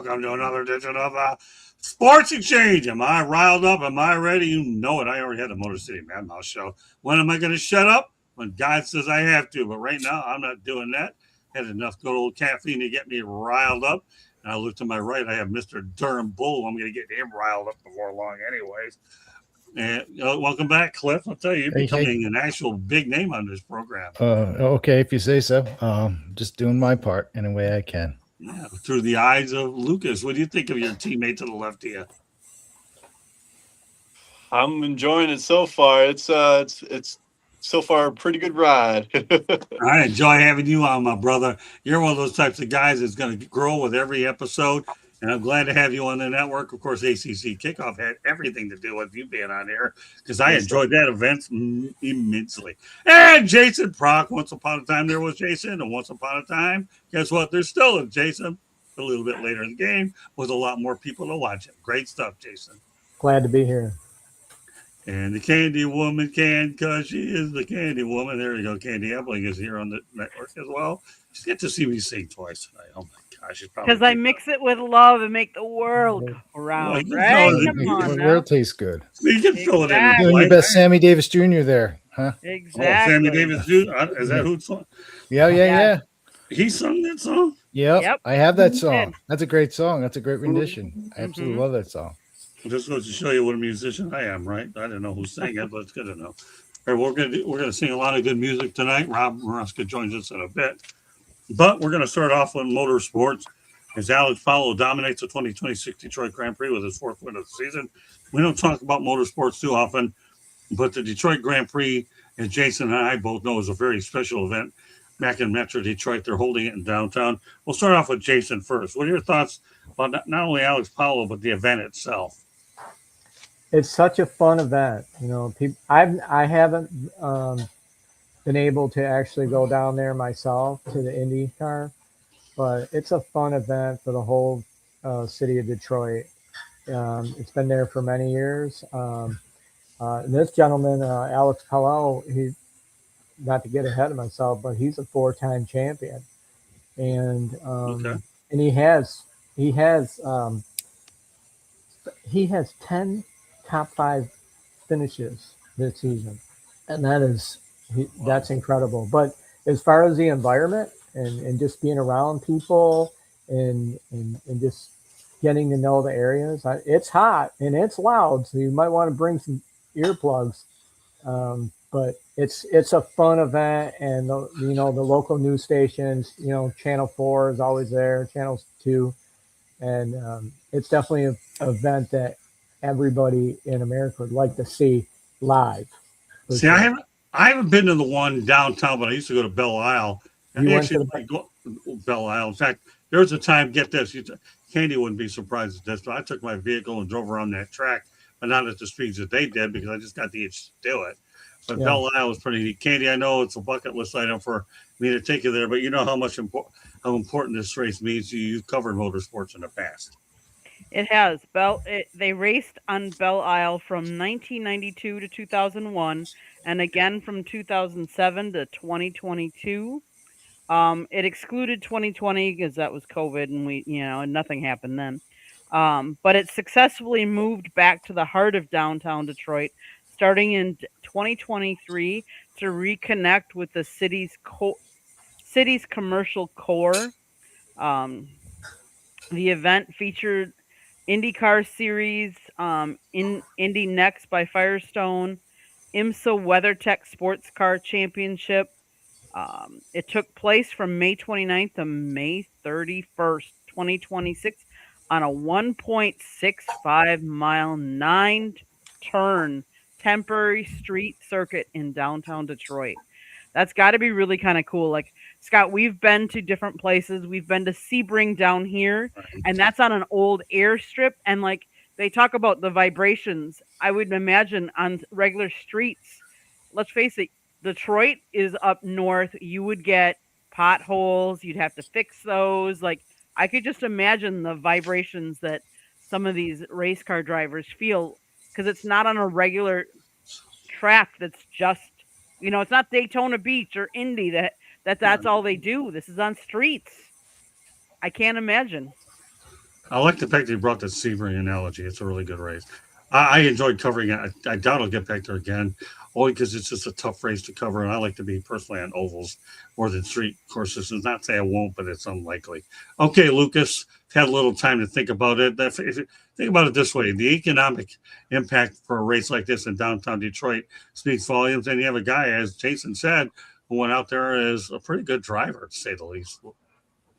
welcome to another edition of Sports Exchange. Am I riled up? Am I ready? You know it. I already had the Motor City Madhouse show. When am I going to shut up? When God says I have to. But right now, I'm not doing that. Had enough good old caffeine to get me riled up. And I look to my right. I have Mr. Durham Bull. I'm going to get him riled up before long, anyways. And welcome back, Cliff. I'll tell you, you're becoming an actual big name on this program. Okay, if you say so. Just doing my part in a way I can. Yeah, through the eyes of Lucas. What do you think of your teammate to the left of you? I'm enjoying it so far. It's so far a pretty good ride. I enjoy having you on, my brother. You're one of those types of guys that's going to grow with every episode, and I'm glad to have you on the network. Of course, ACC Kickoff had everything to do with you being on here because I enjoyed that event immensely. And Jason Prock, once upon a time there was Jason, and once upon a time, guess what? There's still a Jason. A little bit later in the game with a lot more people to watch it. Great stuff, Jason. Glad to be here. And the Candy Woman can, because she is the Candy Woman. There you go. Candy Epling is here on the network as well. She's get to see me sing twice tonight. Oh my gosh, because I mix it with love and make the world go around. Well, right? Come on, the world tastes good. You can fill it in. Doing your best, Sammy Davis Jr. there, huh? Exactly. Oh, Sammy Davis Jr. Is that who's song? Yeah. He sung that song. Yep. I have that song. That's a great song. That's a great rendition. I absolutely love that song. Just goes to show you what a musician I am, right? I didn't know who sang it, but it's good to know. All right, we're gonna sing a lot of good music tonight. Rob Maraska joins us in a bit, but we're gonna start off with motorsports as Alex Palou dominates the 2026 Detroit Grand Prix with his fourth win of the season. We don't talk about motorsports too often, but the Detroit Grand Prix, as Jason and I both know, is a very special event back in Metro Detroit. They're holding it in downtown. We'll start off with Jason first. What are your thoughts about not only Alex Palou but the event itself? It's such a fun event. You know, I haven't been able to actually go down there myself to the IndyCar, but it's a fun event for the whole city of Detroit. It's been there for many years. This gentleman, Alex Palou, he, not to get ahead of myself, but he's a 4-time champion, and and he has 10 top 5 finishes this season, and that's incredible. But as far as the environment and just being around people and just getting to know the areas, it's hot and it's loud, so you might want to bring some earplugs. But it's a fun event, and the local news stations, Channel 4 is always there, Channel 2, and it's definitely an event that everybody in America would like to see live. See, sure. I haven't been to the one downtown, but I used to go to Belle Isle. Belle Isle. In fact, there was a time, get this, Candy wouldn't be surprised at this, but I took my vehicle and drove around that track, but not at the speeds that they did because I just got the itch to do it. But Belle Isle was pretty neat. Candy, I know it's a bucket list item for me to take you there, but you know how important this race means to you. You've covered motorsports in the past. It has. They raced on Belle Isle from 1992 to 2001, and again from 2007 to 2022. It excluded 2020 because that was COVID, and and nothing happened then. But it successfully moved back to the heart of downtown Detroit, starting in 2023 to reconnect with the city's commercial core. The event featured IndyCar Series, Indy Next by Firestone, IMSA WeatherTech Sports Car Championship. It took place from May 29th to May 31st, 2026 on a 1.65 mile 9-turn temporary street circuit in downtown Detroit. That's got to be really kind of cool. Like, Scott, we've been to different places. We've been to Sebring down here, and that's on an old airstrip. And like they talk about the vibrations, I would imagine on regular streets. Let's face it, Detroit is up north. You would get potholes. You'd have to fix those. Like, I could just imagine the vibrations that some of these race car drivers feel because it's not on a regular track. That's just, it's not Daytona Beach or Indy that's all they do. This is on streets. I can't imagine. I like the fact that you brought the Sebring analogy. It's a really good race. I enjoyed covering it. I doubt I'll get back there again, only because it's just a tough race to cover, and I like to be personally on ovals more than street courses. It's not to say I won't, but it's unlikely. Okay, Lucas, had a little time to think about it. If you think about it this way, the economic impact for a race like this in downtown Detroit speaks volumes, and you have a guy, as Jason said, who went out there as a pretty good driver, to say the least.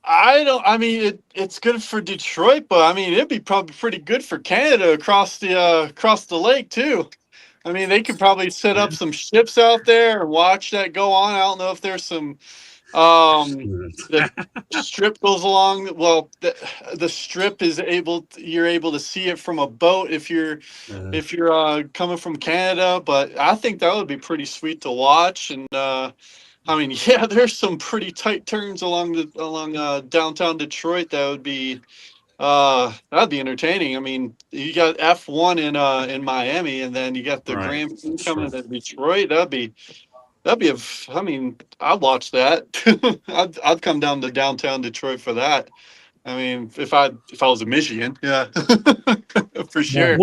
I mean, it's good for Detroit, but I mean, it'd be probably pretty good for Canada across the lake too. I mean, they could probably set up some ships out there and watch that go on. I don't know if there's some the strip goes along. Well, the strip is you're able to see it from a boat if you're coming from Canada. But I think that would be pretty sweet to watch. And I mean, yeah, there's some pretty tight turns along downtown Detroit. That'd be entertaining. I mean, you got F1 in Miami, and then you got the Right. Grand Prix coming to Detroit. I mean, I'd watch that. I'd come down to downtown Detroit for that. I mean, if I was in Michigan, yeah, for sure.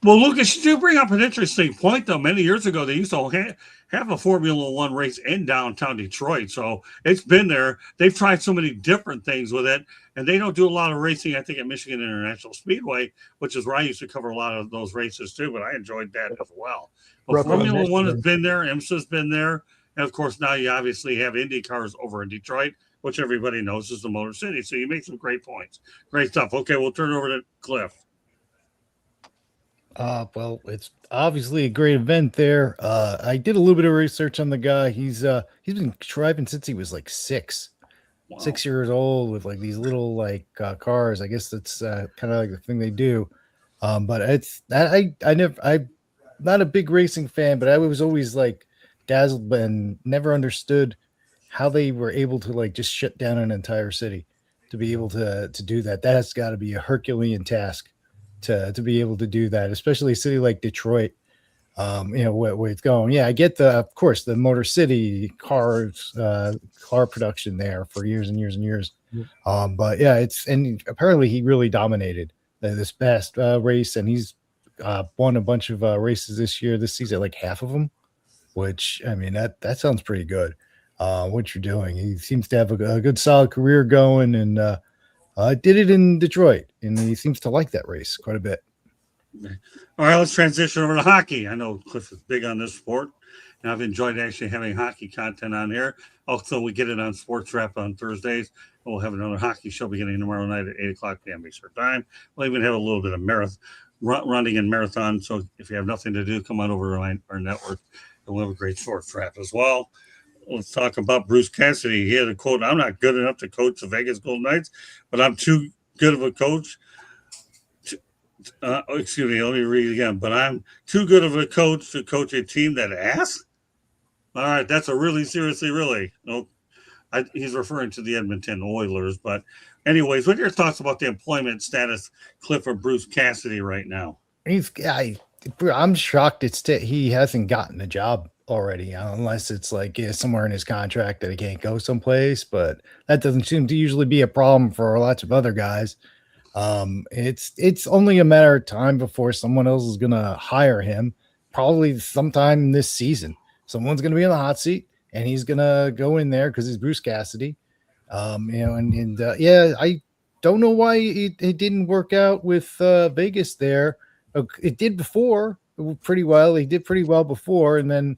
Well, Lucas, you do bring up an interesting point, though. Many years ago, they used to have a Formula One race in downtown Detroit. So it's been there. They've tried so many different things with it, and they don't do a lot of racing, I think, at Michigan International Speedway, which is where I used to cover a lot of those races, too. But I enjoyed that as well. But Formula One has been there. IMSA's been there. And, of course, now you obviously have Indy cars over in Detroit, which everybody knows is the Motor City. So you make some great points. Great stuff. Okay, we'll turn it over to Cliff. Well, it's obviously a great event there. I did a little bit of research on the guy. He's been driving since he was like 6 years old with like these little like cars. I guess that's kind of like the thing they do. But I'm not a big racing fan, but I was always like dazzled and never understood how they were able to like just shut down an entire city to be able to do that. That's got to be a Herculean task to be able to do that, especially a city like Detroit. Where it's going. Yeah, I get of course the Motor City car production there for years and years and years. Yeah. But yeah, and apparently he really dominated this past race, and he's won a bunch of races this season, like half of them, which I mean that sounds pretty good. What you're doing, he seems to have a good solid career going, and did it in Detroit, and he seems to like that race quite a bit. All right, let's transition over to hockey. I know Cliff is big on this sport, and I've enjoyed actually having hockey content on here. Also, we get it on Sports Wrap on Thursdays. We'll have another hockey show beginning tomorrow night at 8 o'clock p.m. Eastern Time. We'll even have a little bit of running and marathon. So if you have nothing to do, come on over to our network, and we'll have a great Sports Wrap as well. Let's talk about Bruce Cassidy. He had a quote, "I'm not good enough to coach the Vegas Golden Knights, but I'm too good of a coach." Excuse me, let me read it again. But I'm too good of a coach to coach a team that asks. All right, that's a really. No, he's referring to the Edmonton Oilers. But anyways, what are your thoughts about the employment status, Cliff, of Bruce Cassidy right now? I'm shocked he hasn't gotten a job already, unless it's like somewhere in his contract that he can't go someplace. But that doesn't seem to usually be a problem for lots of other guys. It's only a matter of time before someone else is gonna hire him. Probably sometime this season, someone's gonna be in the hot seat, and he's gonna go in there because he's Bruce Cassidy. I don't know why it didn't work out with Vegas there. It did before pretty well. He did pretty well before, and then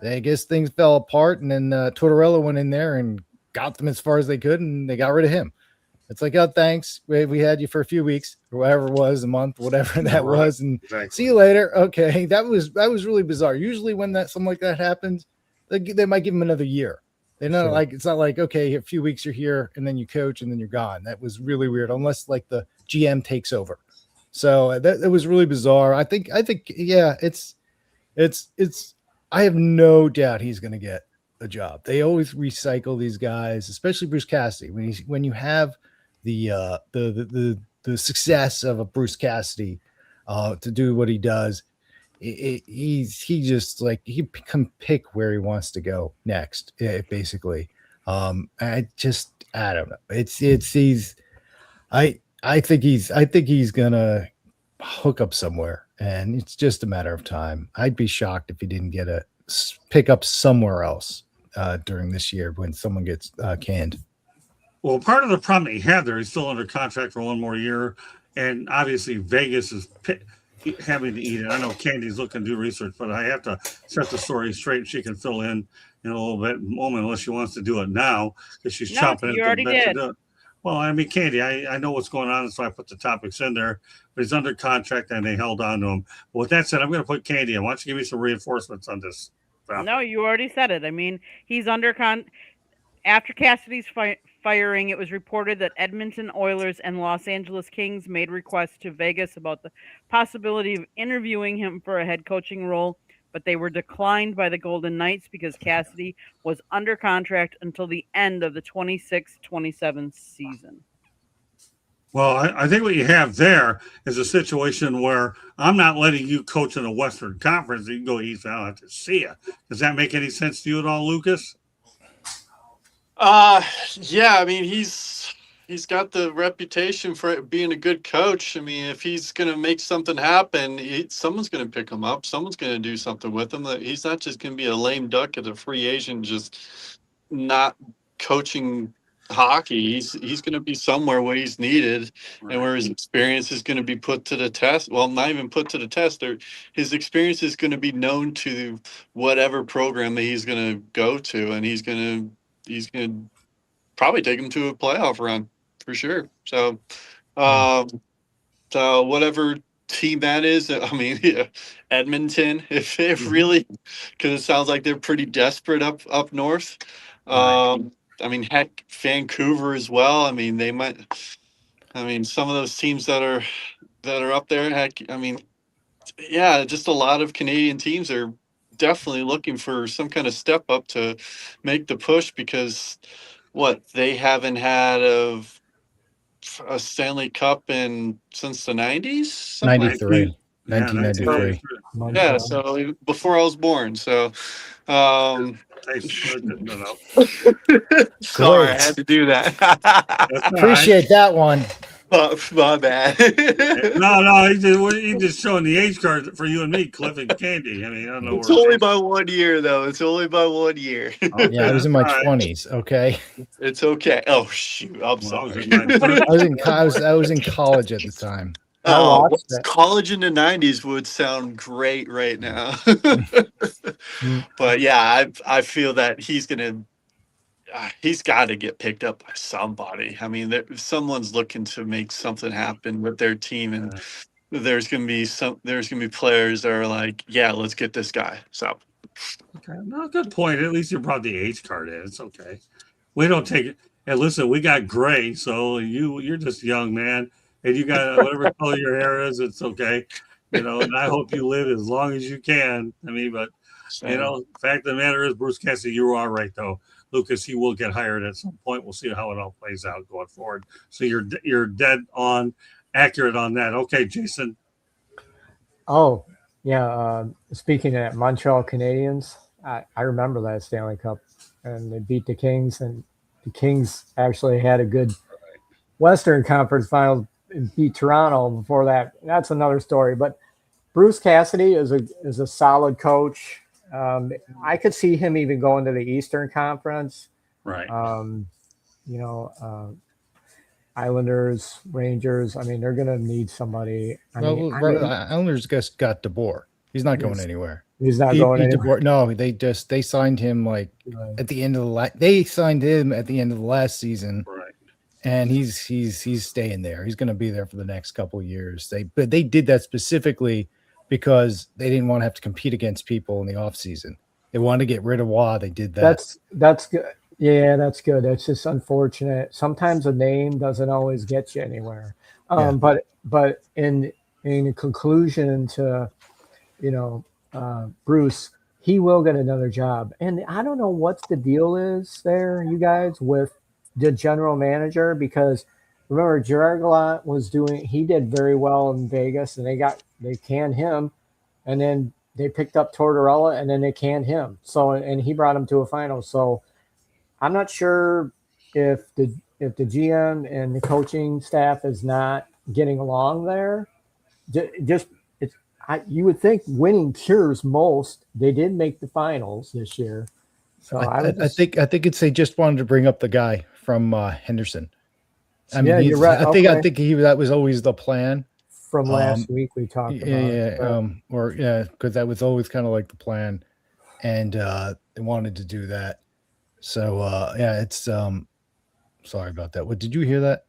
I guess things fell apart. And then Tortorella went in there and got them as far as they could, and they got rid of him. It's like, oh, thanks. We had you for a few weeks or whatever it was, a month, whatever that was, and see you later. Okay, that was really bizarre. Usually, when something like that happens, they might give him another year. They're not like, it's not like, okay, a few weeks you're here and then you coach and then you're gone. That was really weird, unless like the GM takes over. So that was really bizarre. I think yeah, it's. I have no doubt he's going to get a job. They always recycle these guys, especially Bruce Cassidy. When you have the success of a Bruce Cassidy to do what he does, he just like he can pick where he wants to go next, basically. I don't know. I think he's gonna hook up somewhere, and it's just a matter of time. I'd be shocked if he didn't get a pick up somewhere else during this year when someone gets canned. Well, part of the problem that he had there, he's still under contract for one more year, and obviously Vegas is having to eat it. I know Candy's looking to do research, but I have to set the story straight. She can fill in a little bit moment unless she wants to do it now because she's No, chomping you at already the bit to did. do it. Well, I mean, Candy, I know what's going on, so I put the topics in there. But he's under contract, and they held on to him. But with that said, I'm going to put Candy in. Why don't you give me some reinforcements on this? No, you already said it. I mean, he's under after Cassidy's firing. It was reported that Edmonton Oilers and Los Angeles Kings made requests to Vegas about the possibility of interviewing him for a head coaching role, but they were declined by the Golden Knights because Cassidy was under contract until the end of the 26-27 season. Well, I think what you have there is a situation where I'm not letting you coach in the Western Conference. You can go east. I don't have to see you. Does that make any sense to you at all, Lucas? Yeah. I mean, he's got the reputation for being a good coach. I mean, if he's gonna make something happen, someone's gonna pick him up. Someone's gonna do something with him. He's not just gonna be a lame duck as a free agent, just not coaching hockey. He's going to be somewhere where he's needed and where his experience is going to be put to the test. Well, not even put to the test. His experience is going to be known to whatever program that he's going to go to, and he's going to probably take him to a playoff run for sure. So, so whatever team that is, I mean, yeah, Edmonton, if really, because it sounds like they're pretty desperate up north. I mean, heck, Vancouver as well. I mean, they might. I mean, some of those teams that are up there. Heck, I mean, yeah, just a lot of Canadian teams are definitely looking for some kind of step up to make the push because they haven't had a Stanley Cup since the 90s. 93. Yeah, 1993. Yeah, so before I was born. So. Sorry, I had to do that. Appreciate that one. My bad. No, he's just showing the age card for you and me, Cliff and Candy. I mean, I don't know. It's only by 1 year, though. It's only by 1 year. Yeah, I was in my 20s. Okay, it's okay. Oh shoot, I'm sorry. I was in college at the time. College in the 90s would sound great right now. But yeah, I feel that he's got to get picked up by somebody. I mean, if someone's looking to make something happen with their team, and there's gonna be players that are like, yeah, let's get this guy. So, okay, no, good point. At least you brought the age card in. It's okay. We don't take it. And listen, we got gray, so you're just young, man. And you got whatever color your hair is, it's okay. And I hope you live as long as you can. I mean, but the fact of the matter is, Bruce Cassidy, you are right though. Lucas, he will get hired at some point. We'll see how it all plays out going forward. So you're dead on, accurate on that. Okay, Jason. Oh, yeah. Speaking of Montreal Canadiens, I remember that Stanley Cup, and they beat the Kings, and the Kings actually had a good Western Conference final and beat Toronto before that. That's another story. But Bruce Cassidy is a solid coach. I could see him even going to the Eastern Conference. Right. Islanders, Rangers. I mean, they're going to need somebody. Islanders just got DeBoer. He's not going anywhere. He's not going anywhere. No, they signed him at the end of they signed him at the end of the last season. Right. And he's staying there. He's going to be there for the next couple of years. But they did that specifically because they didn't want to have to compete against people in the off season. They wanted to get rid of Waugh. They did that. That's good. Yeah, that's good. That's just unfortunate. Sometimes a name doesn't always get you anywhere. But in conclusion to Bruce, he will get another job. And I don't know what the deal is there, you guys, with the general manager, because remember Gerard Gallant he did very well in Vegas, and they canned him, and then they picked up Tortorella, and then they canned him. So, and he brought him to a final. So I'm not sure if the GM and the coaching staff is not getting along there, just it's you would think winning cures most. They did make the finals this year, so I think it's they just wanted to bring up the guy from Henderson. I mean, yeah, you're right. I think that was always the plan. From last week we talked about because that was always kind of like the plan, and they wanted to do that. So it's sorry about that. What did you hear that?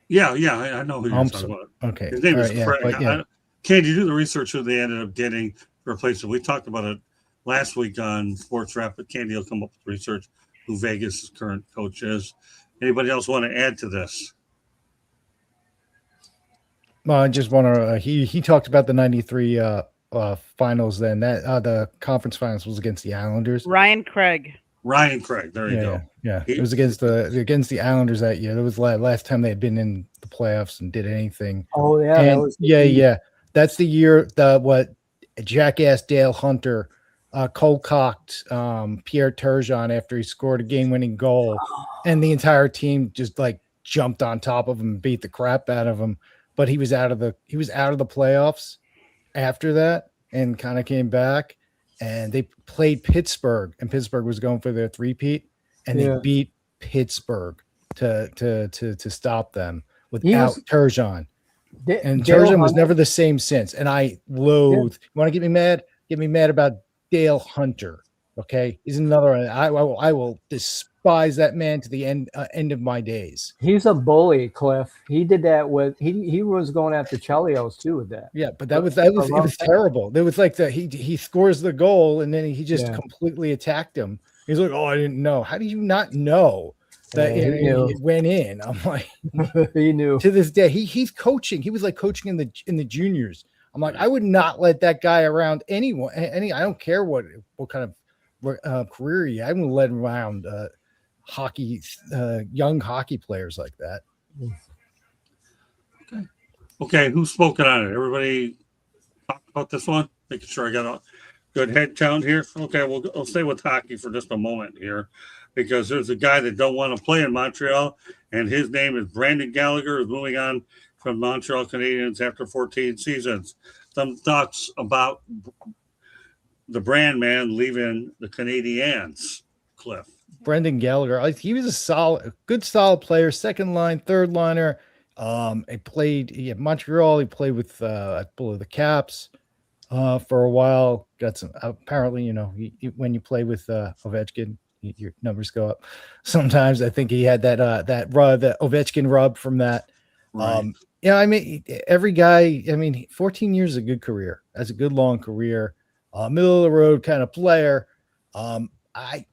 Yeah, I know who you're talking about. Okay, His name is right, Craig. Can't you do the research who they ended up getting to replace him? We talked about it last week on Sports Wrap, but Candy will come up with research who Vegas' current coach is. Anybody else want to add to this? Well, I just want to. He talked about the '93 finals. Then that the conference finals was against the Islanders. Ryan Craig. There you go. Yeah, it was against the Islanders that year. That was the last time they had been in the playoffs and did anything. Oh yeah, and that's the year what jackass Dale Hunter cold-cocked Pierre Turgeon after he scored a game-winning goal, and the entire team just like jumped on top of him and beat the crap out of him. But he was out of the playoffs after that and kind of came back, and they played Pittsburgh, and Pittsburgh was going for their three-peat, and they beat Pittsburgh to stop them without Turgeon. And Turgeon was never the same since. And I loathe. You want to get me mad? Get me mad about Dale Hunter. Okay, he's another one. I will despise that man to the end of my days. He's a bully, Cliff. He did that with he was going after Chelios too with that. Yeah, but it was terrible. There was like he scores the goal and then he just completely attacked him. He's like, "Oh, I didn't know." How do you not know that it went in? I'm like, he knew. To this day, he's coaching. He was like coaching in the juniors. I'm like, I would not let that guy around anyone. I don't care what kind of career he had. I wouldn't let him around hockey, young hockey players like that. Okay. Who's spoken on it? Everybody talked about this one. Making sure I got a good head count here. Okay, I'll stay with hockey for just a moment here, because there's a guy that don't want to play in Montreal, and his name is Brandon Gallagher, is moving on from Montreal Canadiens after 14 seasons. Some thoughts about the brand man leaving the Canadiens, Cliff? Brendan Gallagher, he was a good solid player, second line, third liner. He played at Montreal. He played with the Caps for a while. Got some apparently, when you play with Ovechkin, your numbers go up. Sometimes I think he had that Ovechkin rub from that. Right. I mean, every guy. 14 years is a good career. That's a good long career. Middle of the road kind of player. I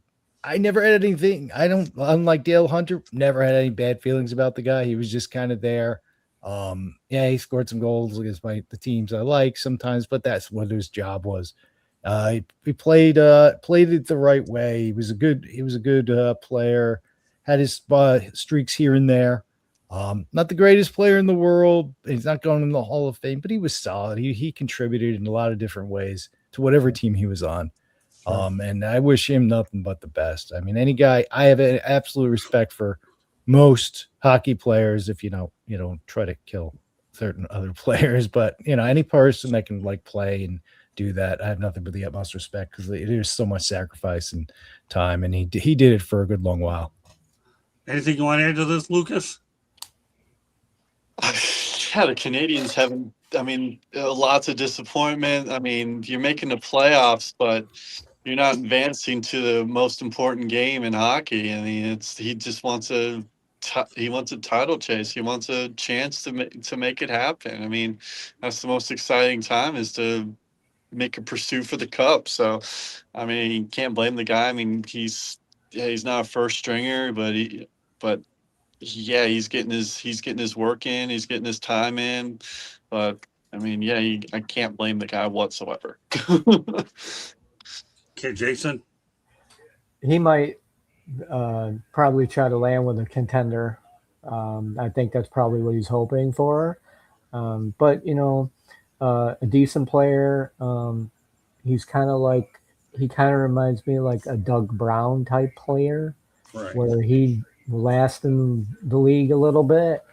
never had anything. Unlike Dale Hunter, never had any bad feelings about the guy. He was just kind of there. He scored some goals against the teams I like sometimes, but that's what his job was. He played it the right way. He was a good player. Had his streaks here and there. Not the greatest player in the world. He's not going in the Hall of Fame, but he was solid. He contributed in a lot of different ways to whatever team he was on. And I wish him nothing but the best. I mean, any guy, I have an absolute respect for most hockey players. If you don't try to kill certain other players, but any person that can play and do that, I have nothing but the utmost respect, because there's so much sacrifice and time, and he did it for a good long while. Anything you want to add to this, Lucas? Yeah, the Canadians haven't. Lots of disappointment. You're making the playoffs, but you're not advancing to the most important game in hockey. He just wants a title chase. He wants a chance to make it happen. That's the most exciting time, is to make a pursuit for the cup. So, you can't blame the guy. He's not a first stringer, but he's getting his work in. He's getting his time in. But I can't blame the guy whatsoever. Okay, Jason. He might probably try to land with a contender. I think that's probably what he's hoping for. But a decent player. He kind of reminds me like a Doug Brown type player, Right. where he last in the league a little bit,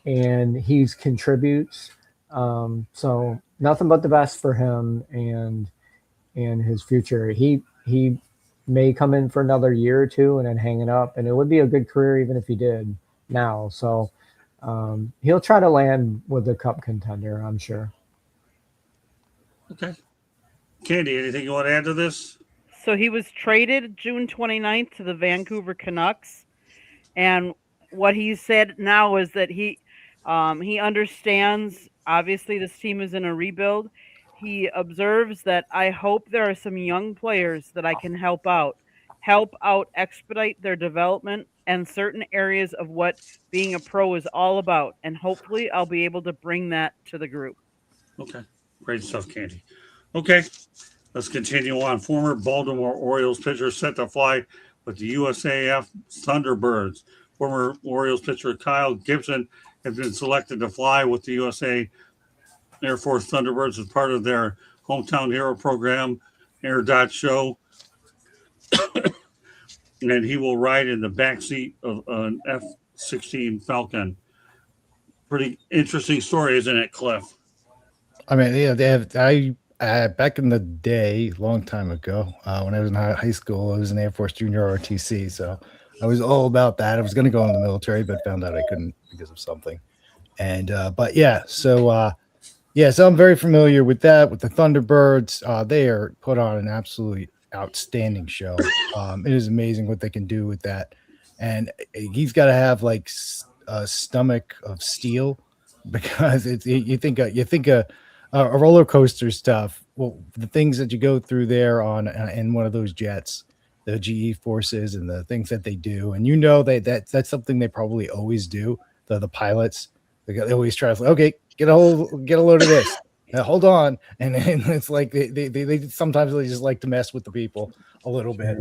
and he's contributes. So nothing but the best for him and his future. He may come in for another year or two and then hang it up, and it would be a good career even if he did now. So he'll try to land with a cup contender, I'm sure. Okay. Candy, anything you want to add to this? So he was traded June 29th to the Vancouver Canucks, and what he said now is that he understands. Obviously, this team is in a rebuild. He observes that I hope there are some young players that I can help out, expedite their development and certain areas of what being a pro is all about, and hopefully, I'll be able to bring that to the group. Okay. Great stuff, Candy. Okay. Let's continue on. Former Baltimore Orioles pitcher set to fly with the USAF Thunderbirds. Former Orioles pitcher Kyle Gibson has been selected to fly with the USA Air Force Thunderbirds as part of their Hometown Hero program, Air Dot Show. And he will ride in the backseat of an F-16 Falcon. Pretty interesting story, isn't it, Cliff? I mean, yeah, they have. Back in the day, long time ago, when I was in high school, I was in Air Force Junior ROTC, so I was all about that. I was going to go in the military, but found out I couldn't because of something. And but yeah, so so I'm very familiar with that. With the Thunderbirds, they are put on an absolutely outstanding show. It is amazing what they can do with that, and he's got to have like a stomach of steel because you think a roller coaster stuff. Well, the things that you go through there on in one of those jets, the GE forces and the things that they do, and that's something they probably always do. The pilots, they always try to okay, get a load of this. Hold on, and it's like they sometimes they just like to mess with the people a little bit.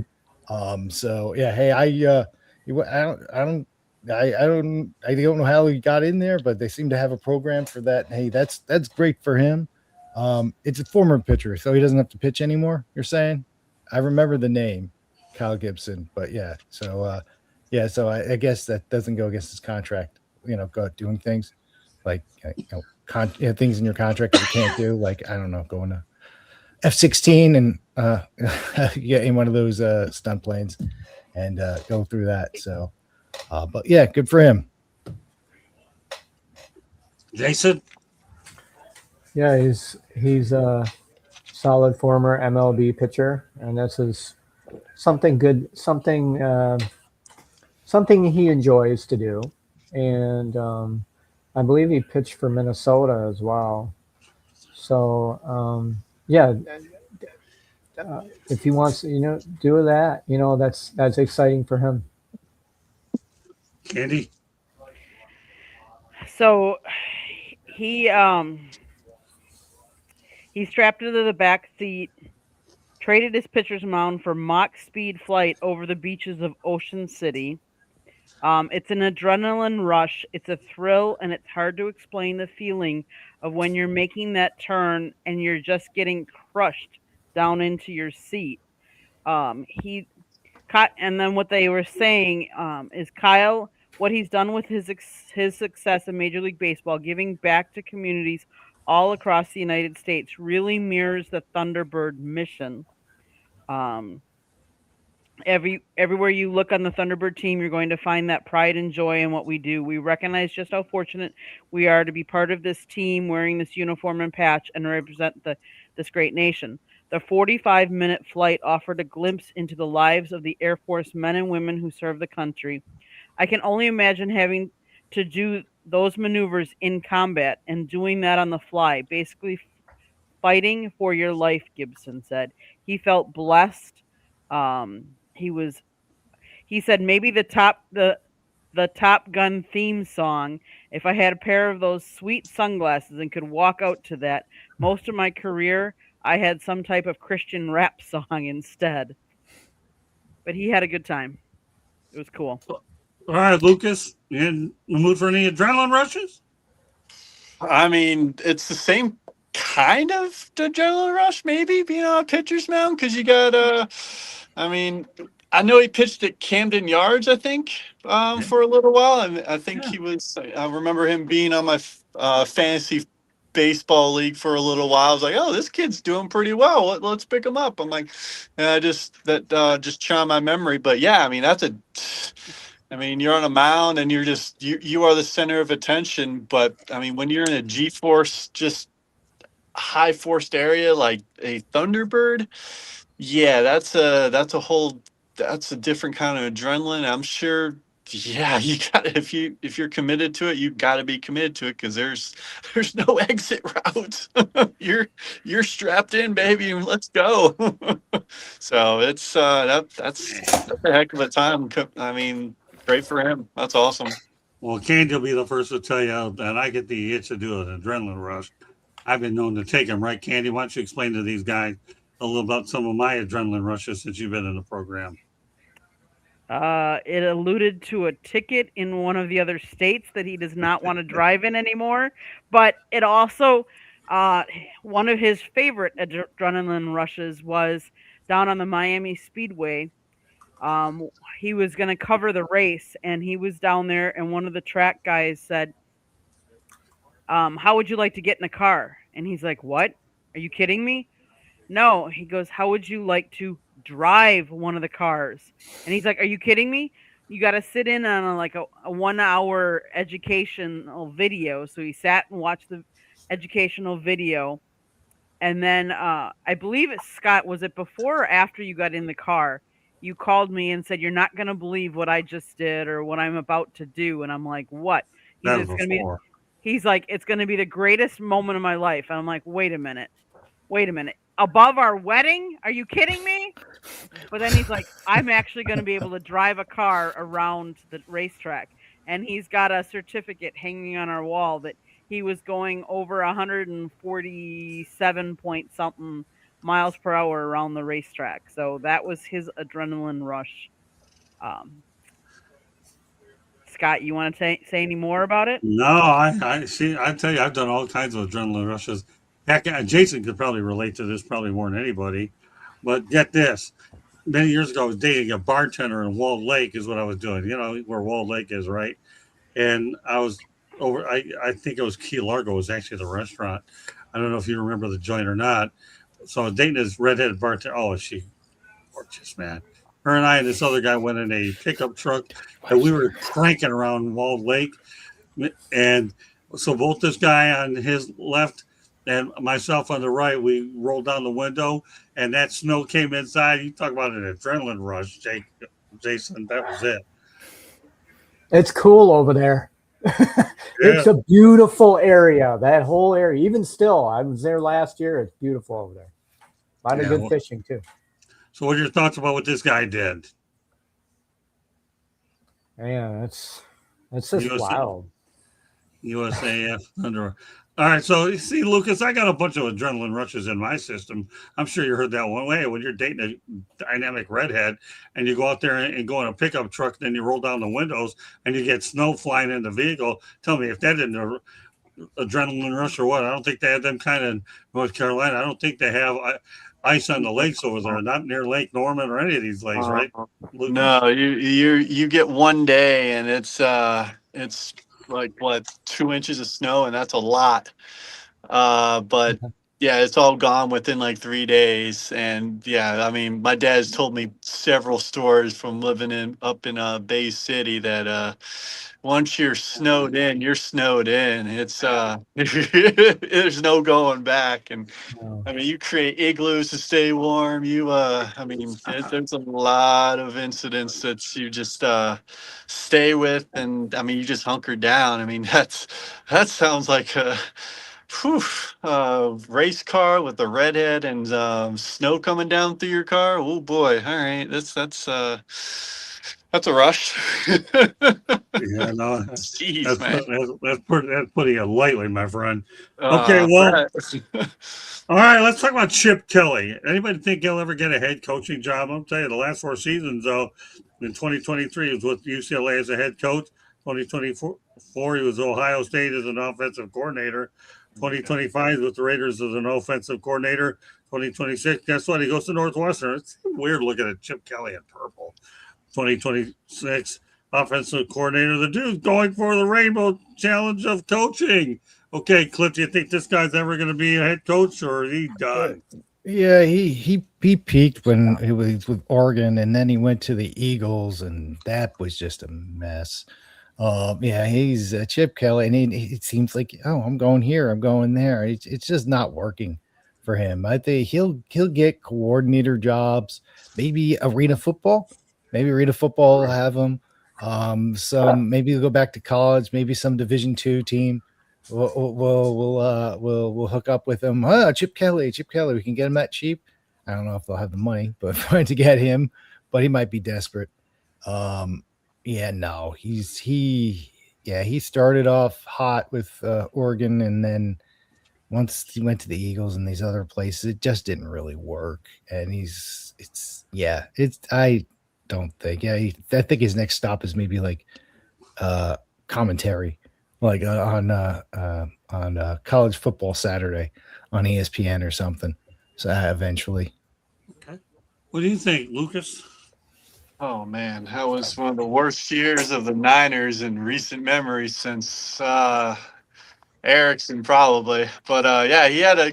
So yeah, hey, I don't know how he got in there, but they seem to have a program for that. Hey, that's great for him. It's a former pitcher, so he doesn't have to pitch anymore. You're saying? I remember the name, Kyle Gibson, but yeah. So so I guess that doesn't go against his contract. Go doing things like things in your contract that you can't do. Like I don't know, going to F-16 and in one of those stunt planes and go through that. So. But yeah, good for him. Jason? Yeah, he's a solid former MLB pitcher, and this is something good, something he enjoys to do. And I believe he pitched for Minnesota as well. So if he wants to, do that, that's exciting for him. Candy? So he strapped into the back seat, traded his pitcher's mound for Mach speed flight over the beaches of Ocean City. It's an adrenaline rush. It's a thrill, and it's hard to explain the feeling of when you're making that turn and you're just getting crushed down into your seat. And then what they were saying is Kyle, what he's done with his success in Major League Baseball, giving back to communities all across the United States, really mirrors the Thunderbird mission. Everywhere you look on the Thunderbird team, you're going to find that pride and joy in what we do. We recognize just how fortunate we are to be part of this team, wearing this uniform and patch, and represent this great nation. The 45-minute flight offered a glimpse into the lives of the Air Force men and women who serve the country. I can only imagine having to do those maneuvers in combat and doing that on the fly, basically fighting for your life, Gibson said. He felt blessed. He said maybe the Top Gun theme song, if I had a pair of those sweet sunglasses and could walk out to that. Most of my career, I had some type of Christian rap song instead. But he had a good time. It was cool. All right, Lucas, you in the mood for any adrenaline rushes? I mean, it's the same kind of adrenaline rush, maybe being on a pitcher's mound because you got I know he pitched at Camden Yards, I think, for a little while, and I think Yeah. he was. I remember him being on my fantasy baseball league for a little while. I was like, "Oh, this kid's doing pretty well. Let's pick him up." I'm like, and I just charmed my memory. But yeah, I mean, I mean, you're on a mound and you are the center of attention. But I mean, when you're in a G-force, just high forced area like a Thunderbird, yeah, that's a different kind of adrenaline. I'm sure. Yeah, you got if you're committed to it, you got to be committed to it because there's no exit route. You're strapped in, baby, and let's go. So it's that's a heck of a time. I mean, great for him. That's awesome. Well, Candy will be the first to tell you that I get the itch to do an adrenaline rush. I've been known to take them, right, Candy? Why don't you explain to these guys a little about some of my adrenaline rushes since you've been in the program? It alluded to a ticket in one of the other states that he does not want to drive in anymore. But it also, one of his favorite adrenaline rushes was down on the Miami Speedway. Um, he was going to cover the race, and he was down there, and one of the track guys said, "How would you like to get in a car?" And he's like, "What? Are you kidding me?" No, he goes, "How would you like to drive one of the cars?" And he's like, "Are you kidding me? You got to sit in on a 1 hour educational video." So he sat and watched the educational video. And then I believe it's Scott, was it before or after you got in the car? You called me and said, "You're not going to believe what I just did or what I'm about to do." And I'm like, "What?" He That said, was before. he's like, "It's going to be the greatest moment of my life." And I'm like, wait a minute. Wait a minute. Above our wedding? Are you kidding me? But then he's like, "I'm actually going to be able to drive a car around the racetrack." And he's got a certificate hanging on our wall that he was going over 147 point something miles per hour around the racetrack. So that was his adrenaline rush. Um, Scott, you want to say any more about it? No, I see. I tell you, I've done all kinds of adrenaline rushes. Heck, Jason could probably relate to this probably more than anybody. But get this: many years ago, I was dating a bartender in Walled Lake, is what I was doing. You know where Walled Lake is, right? And I was over. I think it was Key Largo was actually the restaurant. I don't know if you remember the joint or not. So I was dating this redheaded bartender. Oh, is she gorgeous, man? Her and I and this other guy went in a pickup truck, and we were cranking around Walled Lake. And so both this guy on his left and myself on the right, we rolled down the window, and that snow came inside. You talk about an adrenaline rush, Jason. That was it. It's cool over there. Yeah. It's a beautiful area. That whole area, even still, I was there last year. It's beautiful over there. A lot of Yeah, good well- fishing too. So, what are your thoughts about what this guy did? Man, that's just USA. wild. USAF Thunder. All right, so you see, Lucas, I got a bunch of adrenaline rushes in my system. I'm sure you heard that one way when you're dating a dynamic redhead and you go out there and go in a pickup truck, then you roll down the windows and you get snow flying in the vehicle. Tell me if that didn't adrenaline rush or what? I don't think they have them kind of in North Carolina. I don't think they have ice on the lakes over there, not near Lake Norman or any of these lakes, right? Lucas? No, you get one day and it's like what 2 inches of snow and that's a lot. But yeah, it's all gone within like 3 days. And yeah, I mean, my dad's told me several stories from living up in Bay City that once you're snowed in, you're snowed in. It's there's no going back. And No. I mean, you create igloos to stay warm. I mean, there's a lot of incidents that you just stay with, and I mean, you just hunker down. I mean, that sounds like a race car with a redhead and snow coming down through your car. Oh boy! All right, that's a rush. Yeah, no, Jeez, man. that's putting it lightly, my friend. Okay, well, Brett. all right, let's talk about Chip Kelly. Anybody think he'll ever get a head coaching job? I'll tell you, the last 4 seasons, though, in 2023, he was with UCLA as a head coach. 2024, he was Ohio State as an offensive coordinator. 2025 with the Raiders as an offensive coordinator. 2026, guess what? He goes to Northwestern. It's weird looking at Chip Kelly in purple. 2026, offensive coordinator. The dude's going for the Rainbow Challenge of coaching. Okay, Cliff, do you think this guy's ever going to be a head coach, or is he done? Yeah, he peaked when he was with Oregon, and then he went to the Eagles, and that was just a mess. Yeah, he's Chip Kelly, and it seems like, oh, I'm going here, I'm going there. It's just not working for him. I think he'll get coordinator jobs, maybe arena football. Maybe arena football will have him. Maybe he'll go back to college, maybe some Division II team. We'll hook up with him. Chip Kelly, we can get him that cheap. I don't know if they'll have the money, but trying to get him, but he might be desperate. He started off hot with Oregon, and then once he went to the Eagles and these other places, it just didn't really work. And I think his next stop is maybe like commentary, like on college football Saturday on ESPN or something. So eventually. Okay. What do you think, Lucas? Oh man, that was one of the worst years of the Niners in recent memory since Erickson, probably. But he had a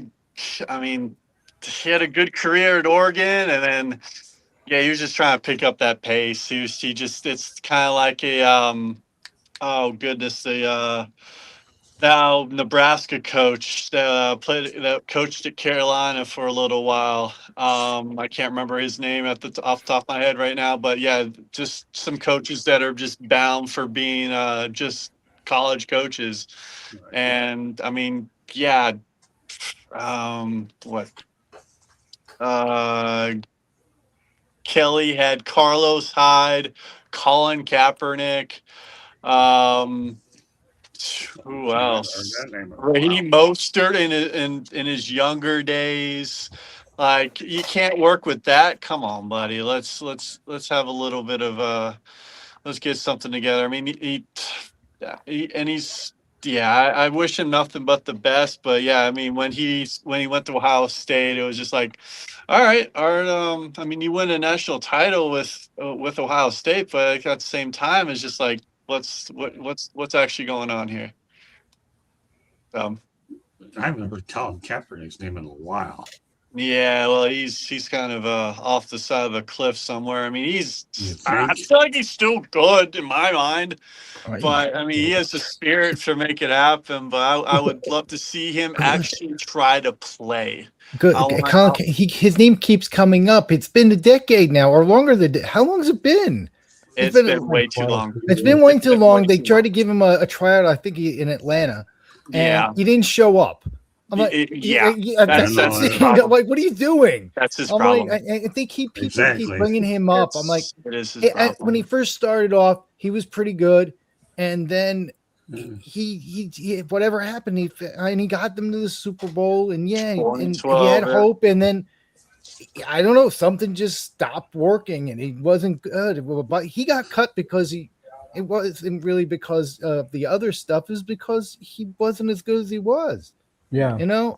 good career at Oregon, and then he was just trying to pick up that pace. It's kind of like a now Nebraska coach that coached at Carolina for a little while. I can't remember his name off the top of my head right now, but yeah, just some coaches that are just bound for being just college coaches. Right. And I mean, Kelly had Carlos Hyde, Colin Kaepernick. Who else? Raheem Mostert in his younger days. Like, you can't work with that. Come on, buddy. Let's have a little bit of let's get something together. I mean, I wish him nothing but the best. But yeah, I mean, when he went to Ohio State, it was just like, all right, you win a national title with Ohio State, but at the same time, it's just like, what's actually going on here? I haven't heard Colin Kaepernick's name in a while. Yeah, well, he's kind of off the side of a cliff somewhere. I mean, I feel like he's still good in my mind, but I mean, he has the spirit to make it happen. But I would love to see him actually try to play. Good. His name keeps coming up. It's been a decade now, or longer than. How long has it been? It's been way too long. It's been way too long. They tried to give him a tryout, I think, in Atlanta, and he didn't show up. I'm like, that's like, what are you doing? That's his problem. Like, I think people keep bringing him up. I'm like, when he first started off, he was pretty good, and then he whatever happened, he got them to the Super Bowl, and he had hope, and then I don't know, something just stopped working, and he wasn't good. But he got cut because it wasn't really because of the other stuff, is because he wasn't as good as he was. Yeah, now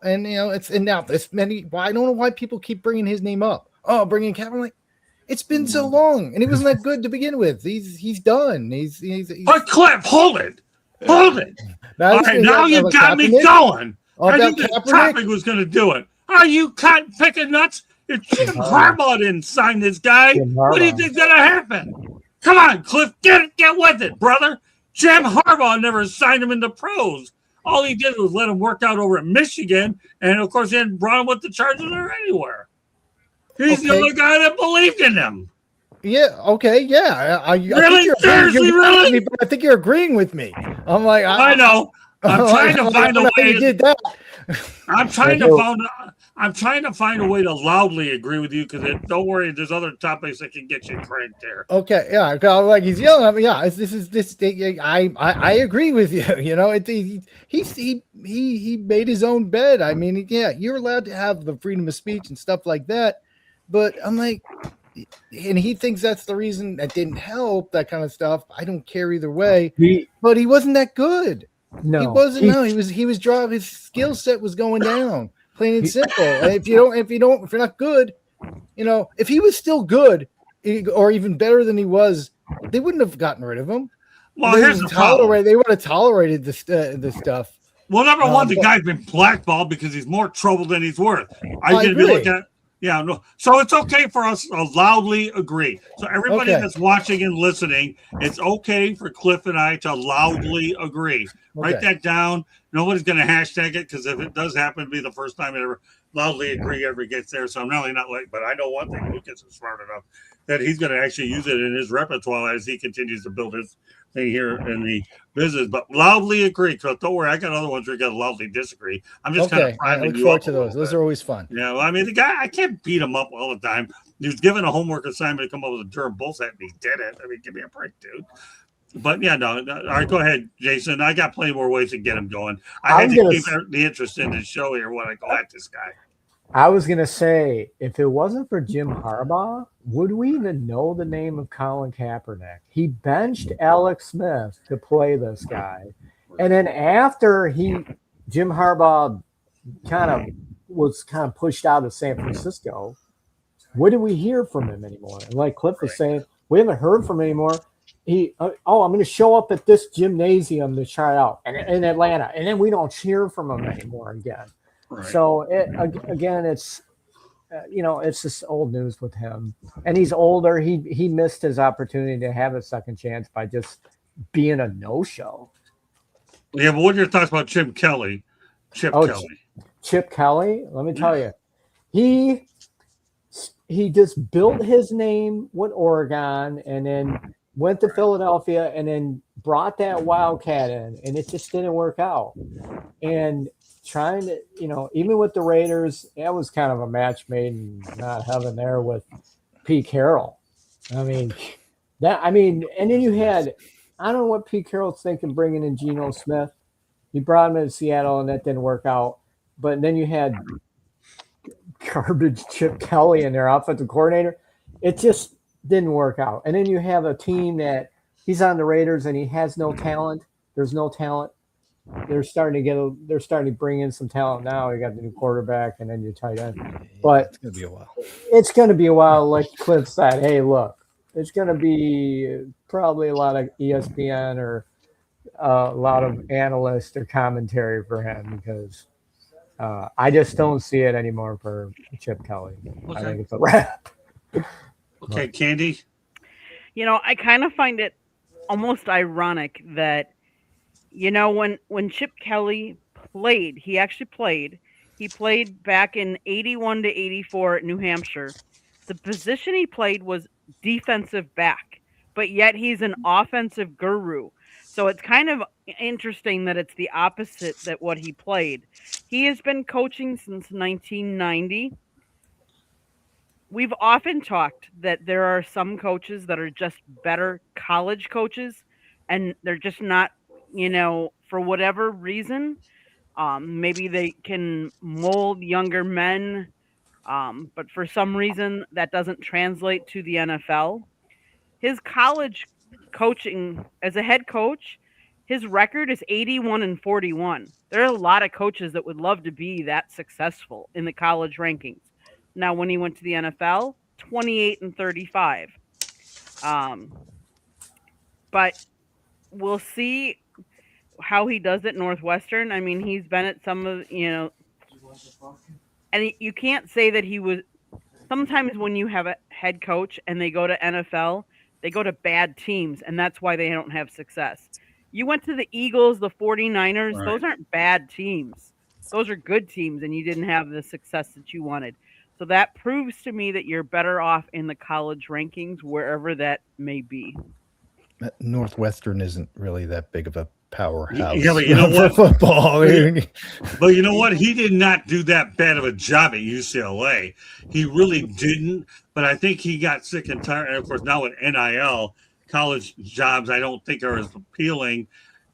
this many. I don't know why people keep bringing his name up. Oh, bringing Kevin, like, it's been so long, and he wasn't that good to begin with. He's done. He's But Cliff, hold it. All right, now you got me going. I knew this topic was going to do it. Are you picking nuts? If Jim Harbaugh didn't sign this guy, what do you think's going to happen? Come on, Cliff, get with it, brother. Jim Harbaugh never signed him into pros. All he did was let him work out over at Michigan, and of course, he hadn't brought him with the Chargers or anywhere. He's the only guy that believed in him. Yeah. Okay. Yeah. I really? Seriously, really? Me, I think you're agreeing with me. I'm like, I know. I'm trying to find a way. You did that. I'm trying to find a way to loudly agree with you, because don't worry, there's other topics that can get you cranked there. Okay, yeah, like he's yelling at me. Yeah, this. I agree with you. You know, he made his own bed. I mean, yeah, you're allowed to have the freedom of speech and stuff like that, but I'm like, and he thinks that's the reason that didn't help, that kind of stuff. I don't care either way, but he wasn't that good. No, He wasn't. No, he was driving. His skill set was going down. Plain and simple. And if you're not good, if he was still good or even better than he was, they wouldn't have gotten rid of him. Well, here's the problem. They would have tolerated this stuff. Well, number one, the but- guy's been blackballed because he's more trouble than he's worth. I Are you going to be agree. looking at? Yeah, no. So it's okay for us to loudly agree. So everybody Okay. that's watching and listening, it's okay for Cliff and I to loudly agree. Write Okay. that down. Nobody's going to hashtag it because if it does happen to be the first time it ever loudly agree ever gets there. So I'm really not like, but I know one thing: Lucas is smart enough that he's going to actually use it in his repertoire as he continues to build his thing here in the business. But loudly agree. Because don't worry, I got other ones where you got to loudly disagree. I'm just kind Okay, of I priming look you forward up to a those. little Those bit. are always fun. Yeah, well, I mean, the guy, I can't beat him up all the time. He was given a homework assignment to come up with a Durham bull set, and he did it. I mean, give me a break, dude. But yeah, no. All right, go ahead, Jason. I got plenty more ways to get him going. I had I'm to gonna keep the interest in the show here when I go at this guy. I was gonna say, if it wasn't for Jim Harbaugh, would we even know the name of Colin Kaepernick? He benched Alex Smith to play this guy, and then after Jim Harbaugh was pushed out of San Francisco, what do we hear from him anymore? And like Cliff was saying, we haven't heard from him anymore. I'm going to show up at this gymnasium to try out in Atlanta, and then we don't hear from him anymore again. Right. So again, it's it's just old news with him, and he's older. He missed his opportunity to have a second chance by just being a no-show. Yeah, but what are your thoughts about Chip Kelly? Chip Kelly. Chip Kelly, let me tell you, he just built his name with Oregon, and then went to Philadelphia, and then brought that Wildcat in, and it just didn't work out. And trying to, even with the Raiders, that was kind of a match made in not heaven there with Pete Carroll. And then you had, I don't know what Pete Carroll's thinking bringing in Geno Smith. He brought him into Seattle, and that didn't work out. But then you had garbage Chip Kelly in their offensive coordinator. It just didn't work out. And then you have a team that he's on the Raiders and he has no talent. There's no talent. They're starting to bring in some talent now. You got the new quarterback and then your tight end. But It's gonna be a while. it's going to be a while, like Cliff said. Hey, look, it's going to be probably a lot of ESPN or a lot of analyst or commentary for him because I just don't see it anymore for Chip Kelly. I think it's a wrap. Okay, Candy. I kind of find it almost ironic that, when Chip Kelly played, he actually played. He played back in 81 to 84 at New Hampshire. The position he played was defensive back, but yet he's an offensive guru. So it's kind of interesting that it's the opposite that what he played. He has been coaching since 1990. We've often talked that there are some coaches that are just better college coaches, and they're just not, for whatever reason. Maybe they can mold younger men, but for some reason that doesn't translate to the NFL. His college coaching as a head coach, his record is 81 and 41. There are a lot of coaches that would love to be that successful in the college rankings. Now, when he went to the NFL, 28 and 35. But we'll see how he does at Northwestern. I mean, he's been at some of, and you can't say that he was. Sometimes when you have a head coach and they go to NFL, they go to bad teams, and that's why they don't have success. You went to the Eagles, the 49ers. Right. Those aren't bad teams. Those are good teams, and you didn't have the success that you wanted. So that proves to me that you're better off in the college rankings, wherever that may be. Northwestern isn't really that big of a powerhouse. Yeah, but you know what? Football. But you know what? He did not do that bad of a job at UCLA. He really didn't. But I think he got sick and tired. And of course, now with NIL, college jobs, I don't think are as appealing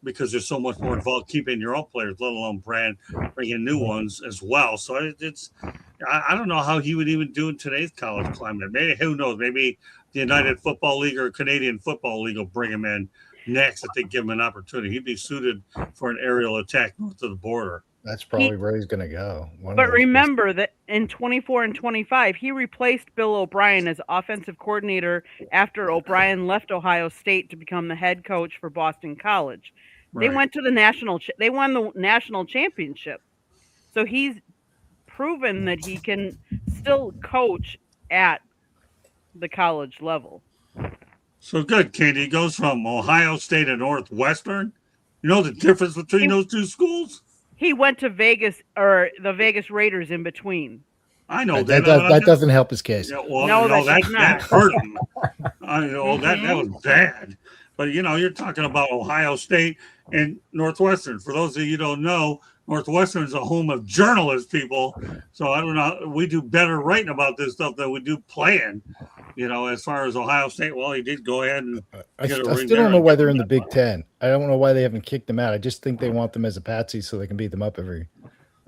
because there's so much more involved keeping your own players, let alone bringing new ones as well. So I don't know how he would even do in today's college climate. Maybe, who knows? Maybe the United Football League or Canadian Football League will bring him in next if they give him an opportunity. He'd be suited for an aerial attack north of the border. That's probably where he's going to go. But remember that in 24 and 25, he replaced Bill O'Brien as offensive coordinator after O'Brien left Ohio State to become the head coach for Boston College. They Right. went to they won the national championship. So he's proven that he can still coach at the college level. So good, Katie. He goes from Ohio State to Northwestern. You know the difference between those two schools? He went to Vegas, or the Vegas Raiders in between. I know that doesn't help his case. Yeah, well, No, no, that that, does that not. hurt him. I know that was bad. But you're talking about Ohio State and Northwestern. For those of you who don't know, Northwestern is a home of journalists, people. So I don't know. We do better writing about this stuff than we do playing. As far as Ohio State, well, he did go ahead and I get a still ring don't there. know why they're in the Big Ten. I don't know why they haven't kicked them out. I just think they want them as a patsy so they can beat them up every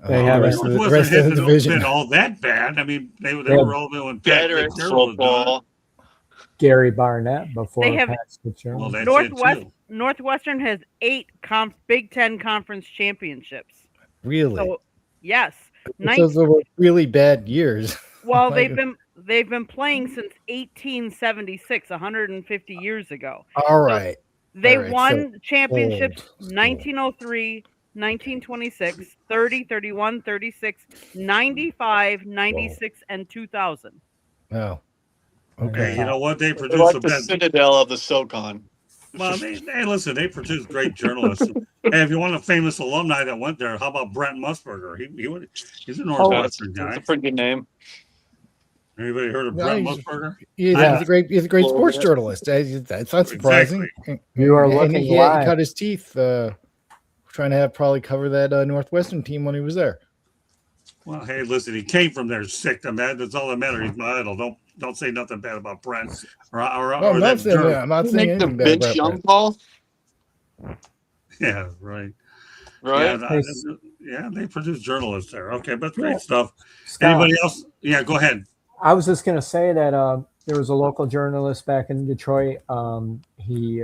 They the have rest of the Northwestern rest of the hasn't division. been all that bad. I mean, they Yeah. were relevant when Pat Better at Fitzgerald was doing it. football. Gary Barnett before They have- Pat Fitzgerald. Well, that's Northwest it too. Northwestern has 8 Big Ten conference championships. Really? So yes, Those were really bad years. well Like- they've been playing since 1876, 150 years ago. All right. They All right, won championships old. 1903, 1926, 30, 31, 36, 95, 96, and 2000. Oh. Hey, Okay. you know what? They They're produced like the the best. citadel of the SoCon. Well, listen, they produce great journalists. Hey, if you want a famous alumni that went there, how about Brent Musburger? He's a Northwestern That's guy. a pretty good name. Anybody heard of No, Brent he's- Musburger? He's I- a great Well, sports yeah. journalist. That's not surprising. You are And looking he live. cut his teeth trying to probably cover that Northwestern team when he was there. Well, hey, listen, he came from there sick to mad. That's all that matters. He's my idol. Don't say nothing bad about Brent or No, that I'm not saying, journal- I'm not You saying make the anything bad bitch about young Brett. Paul, Yeah, right. right? Yeah, they produce journalists there. Okay, but great Yeah. stuff. Scott, Anybody else? Yeah, go ahead. I was just going to say that there was a local journalist back in Detroit. He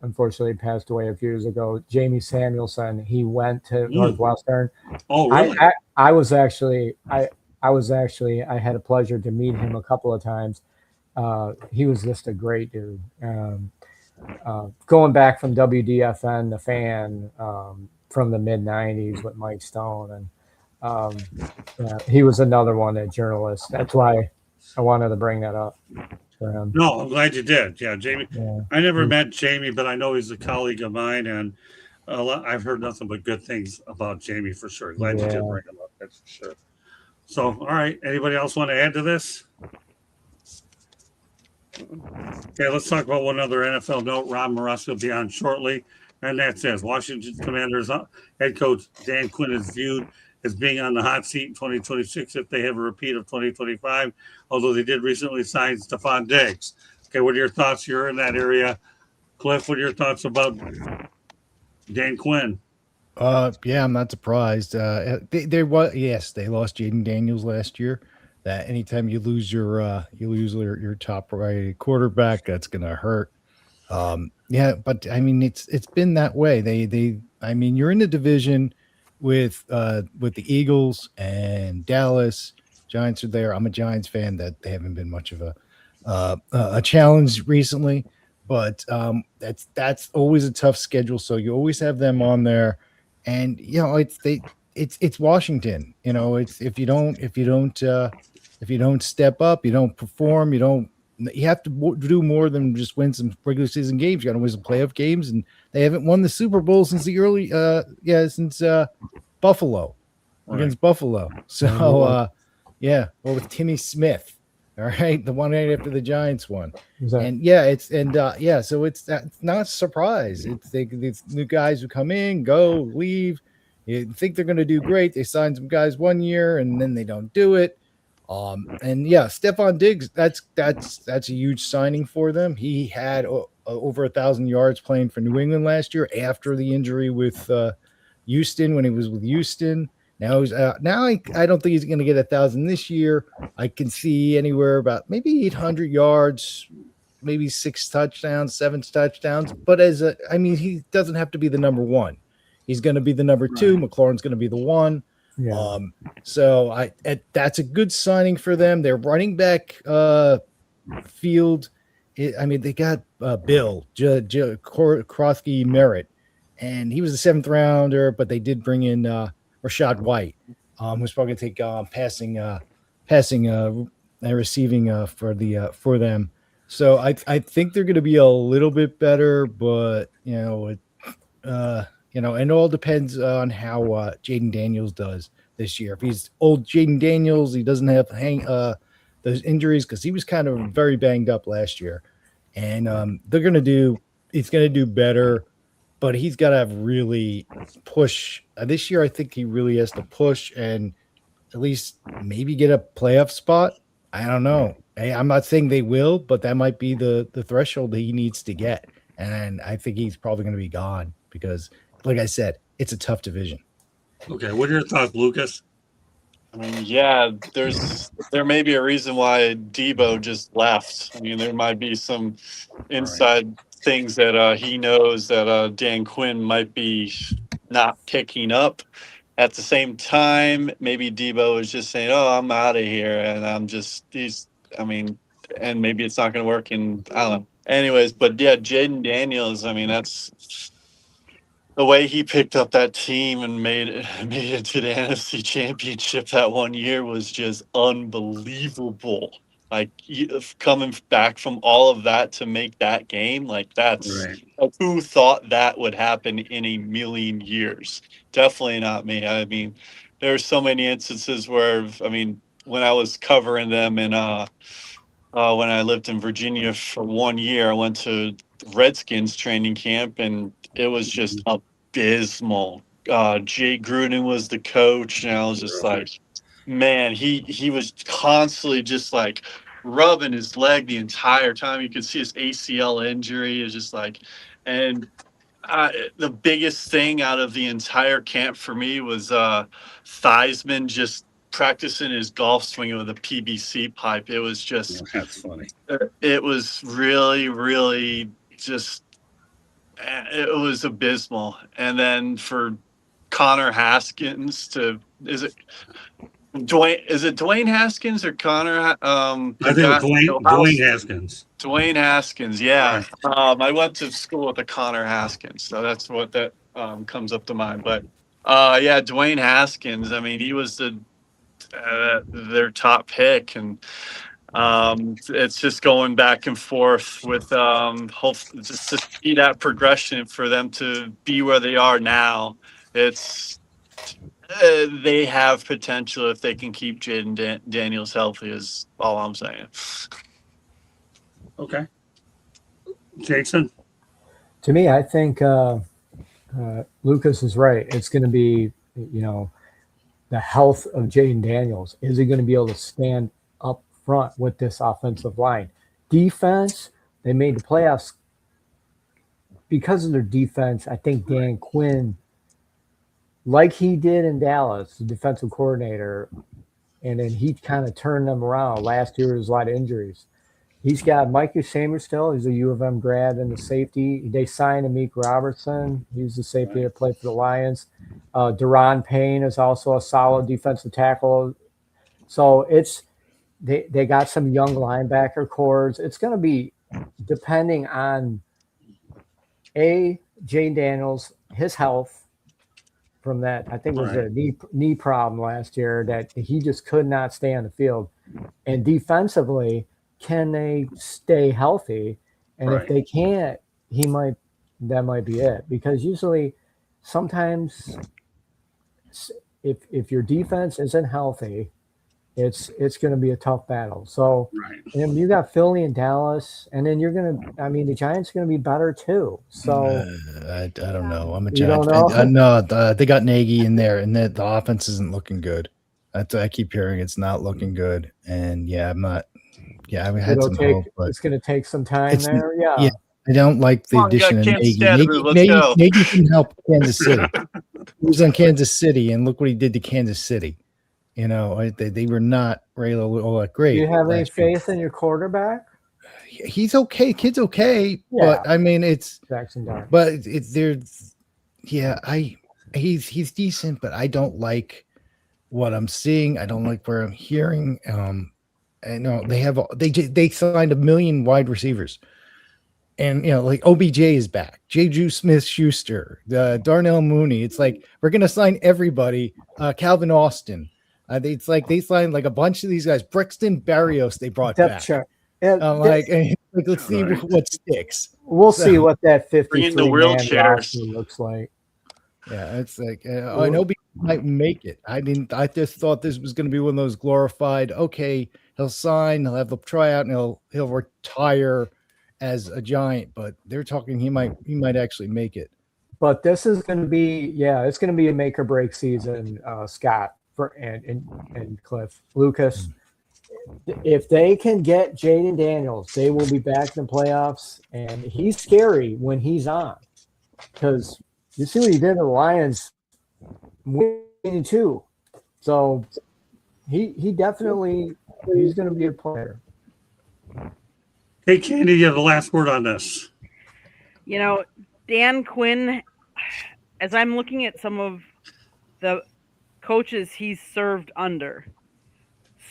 unfortunately passed away a few years ago. Jamie Samuelson. He went to Northwestern. Oh, really? I was actually I had a pleasure to meet him a couple of times. He was just a great dude. Going back from WDFN, the fan, from the mid '90s with Mike Stone, and he was another one, a journalist. That's why I wanted to bring that up for him. No, I'm glad you did. Yeah, Jamie. Yeah. I never met Jamie, but I know he's a colleague of mine, and I've heard nothing but good things about Jamie for sure. Glad you did Yeah. bring him up. That's for sure. So, all right. Anybody else want to add to this? Okay, let's talk about one other NFL note. Rob Morales will be on shortly, and that's it. Washington Commanders head coach Dan Quinn is viewed as being on the hot seat in 2026 if they have a repeat of 2025, although they did recently sign Stephon Diggs. Okay, what are your thoughts? You're in that area. Cliff, what are your thoughts about Dan Quinn? Yeah, I'm not surprised. They lost Jaden Daniels last year. That anytime you lose your top priority quarterback, that's gonna hurt. Yeah, but I mean it's been that way. You're in the division with the Eagles and Dallas. Giants are there. I'm a Giants fan. That they haven't been much of a challenge recently, but that's always a tough schedule. So you always have them on there, and it's Washington. If you don't step up, you don't perform, you have to do more than just win some regular season games. You got to win some playoff games, and they haven't won the Super Bowl since the early since Buffalo against Buffalo. So with Timmy Smith. All right, the one right after the Giants won. Exactly. So it's not a surprise. It's new guys who come in, go, leave. You think they're going to do great. They sign some guys 1 year and then they don't do it. Stephon Diggs, that's a huge signing for them. He had over 1,000 yards playing for New England last year after the injury with Houston when he was with Houston. Now I don't think he's going to get 1,000 this year. I can see anywhere about maybe 800 yards, maybe 6 touchdowns, 7 touchdowns. But he doesn't have to be the number one. He's going to be the number two. Right. McLaurin's going to be the one. Yeah. So that's a good signing for them. Their running back field. They got Bill Krothke Merritt, and he was a 7th rounder, but they did bring in Rashad White, who's probably going to take passing and receiving for them. So I think they're going to be a little bit better, but and it all depends on how Jaden Daniels does this year. If he's old Jaden Daniels, he doesn't have those injuries, because he was kind of very banged up last year, and he's going to do better, but he's got to really push this year. I think he really has to push and at least maybe get a playoff spot. I don't know. I'm not saying they will, but that might be the threshold that he needs to get. And I think he's probably going to be gone because, like I said, it's a tough division. Okay, what are your thoughts, Lucas? I mean, yeah, there may be a reason why Debo just left. I mean, there might be some inside things that he knows that Dan Quinn might be not picking up. At the same time, maybe Debo is just saying, "Oh, I'm out of here," and and maybe it's not going to work. And I don't know. Anyways, but yeah, Jaden Daniels. I mean, that's the way he picked up that team and made it to the NFC Championship that one year was just unbelievable. Like, coming back from all of that to make that game, like, that's like, who thought that would happen in a million years? Definitely not me. I mean, there's so many instances where, when I was covering them and when I lived in Virginia for 1 year, I went to Redskins training camp, and it was just abysmal. Jay Gruden was the coach, and I was just like, man, he was constantly just like rubbing his leg the entire time. You could see his ACL injury is just like, and the biggest thing out of the entire camp for me was Theismann just practicing his golf swing with a PVC pipe. It was just, that's funny. It was really, really just, it was abysmal. And then for Connor Haskins is it Dwayne Haskins or Connor? I think Dwayne Haskins. Dwayne Haskins, yeah. I went to school with a Connor Haskins, so that's what that comes up to mind. But yeah, Dwayne Haskins. I mean, he was their top pick, and it's just going back and forth with hopefully just to see that progression for them to be where they are now. It's they have potential if they can keep Jaden Daniels healthy, is all I'm saying. Okay. Jason? To me, I think Lucas is right. It's going to be, the health of Jaden Daniels. Is he going to be able to stand up front with this offensive line? Defense, they made the playoffs because of their defense. I think Dan Quinn, like he did in Dallas, the defensive coordinator, and then he kind of turned them around. Last year, there was a lot of injuries. He's got Micah Chambers still. He's a U of M grad in the safety. They signed Amik Robertson. He's the safety that played for the Lions. Deron Payne is also a solid defensive tackle. So they got some young linebacker cores. It's going to be depending on Jaden Daniels, his health from that. I think it was a knee problem last year that he just could not stay on the field. And defensively, can they stay healthy? And if they can't, that might be it. Because usually, sometimes if your defense isn't healthy, it's going to be a tough battle. So and you got Philly and Dallas, and then the Giants are going to be better too. So I don't know. I'm a You Giants don't fan. No, they got Nagy in there, and the offense isn't looking good. I keep hearing it's not looking good, and I'm not. Yeah, I had some hope, but it's going to take some time there. Yeah. I don't like the addition of Nagy. Nagy didn't help Kansas City. He was on Kansas City, and look what he did to Kansas City. They were not really all that great. Do you have any faith in your quarterback? he's okay. Kid's okay, but I mean, it's Jackson Dart. but it's there's yeah, he's decent, but I don't like what I'm seeing. I don't like where I'm hearing. I know they signed 1 million wide receivers, and like OBJ is back, Juju Smith-Schuster, Darnell Mooney. It's like we're gonna sign everybody. Calvin Austin. It's like they signed like a bunch of these guys. Brixton Barrios they brought Depth back. chart. Like let's see what sticks. We'll So- see what that Bring in the 53 man wheelchairs. roster looks like. Yeah, it's like I know he might make it. I just thought this was going to be one of those glorified. Okay, he'll sign, he'll have the tryout, and he'll retire as a Giant. But they're talking he might actually make it. But this is going to be, it's going to be a make or break season, Scott and Cliff Lucas. If they can get Jaden Daniels, they will be back in the playoffs, and he's scary when he's on because you see what he did to the Lions, winning too. So he definitely he's going to be a player. Hey, Candy, you have the last word on this. Dan Quinn, as I'm looking at some of the coaches he's served under,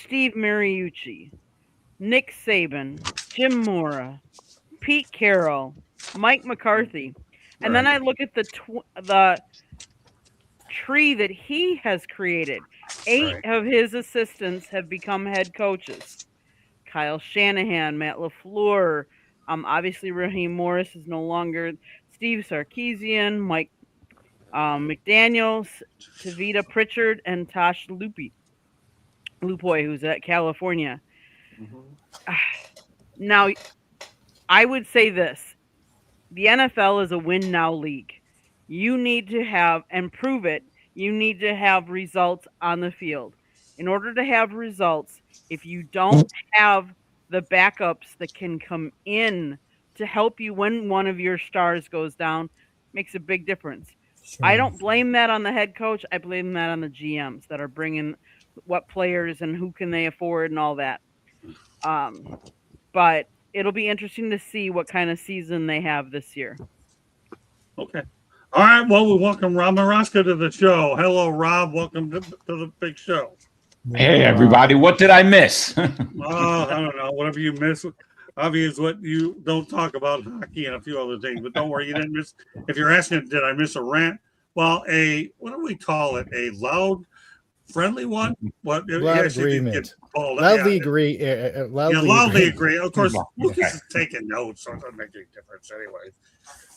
Steve Mariucci, Nick Saban, Jim Mora, Pete Carroll, Mike McCarthy, and then I look at the tree that he has created. 8 of his assistants have become head coaches. Kyle Shanahan, Matt LaFleur, obviously Raheem Morris is no longer. Steve Sarkisian, Mike McDaniels, Tavita Pritchard, and Tosh Lupoy, who's at California. Now, I would say this. The NFL is a win now league. You need to have, and prove it, you need to have results on the field. In order to have results, if you don't have the backups that can come in to help you when one of your stars goes down, makes a big difference. Sure. I don't blame that on the head coach. I blame that on the GMs that are bringing what players and who can they afford and all that. But it'll be interesting to see what kind of season they have this year. Okay. All right. Well, we welcome Rob Maraska to the show. Hello, Rob. Welcome to the big show. Hey, everybody. What did I miss? I don't know. Whatever you miss, obviously, what you don't talk about hockey and a few other things. But don't worry, you didn't miss. If you're asking, did I miss a rant? Well, what do we call it? A loud, friendly one? What? Loud agreement. Loudly agree. Loudly agree. Of course, Lucas is taking notes, so it doesn't make any difference anyway.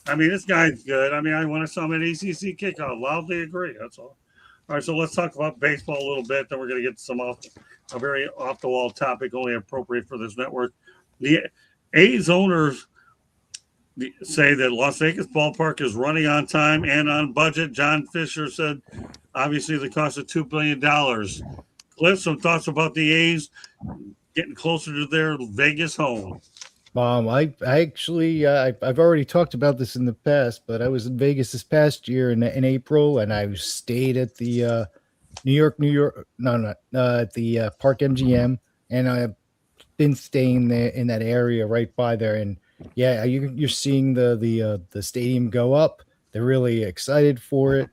I mean, this guy's good. I mean, when I saw him at ACC kickoff, loudly agree. That's all. All right, so let's talk about baseball a little bit. Then we're going to get some a very off-the-wall topic, only appropriate for this network. The A's owners say that Las Vegas ballpark is running on time and on budget. John Fisher said, obviously, the cost of $2 billion. Cliff, some thoughts about the A's getting closer to their Vegas home? I actually I've already talked about this in the past, but I was in Vegas this past year in April, and I stayed at the at the Park MGM, and I've been staying there in that area right by there. And yeah, you're seeing the stadium go up. They're really excited for it.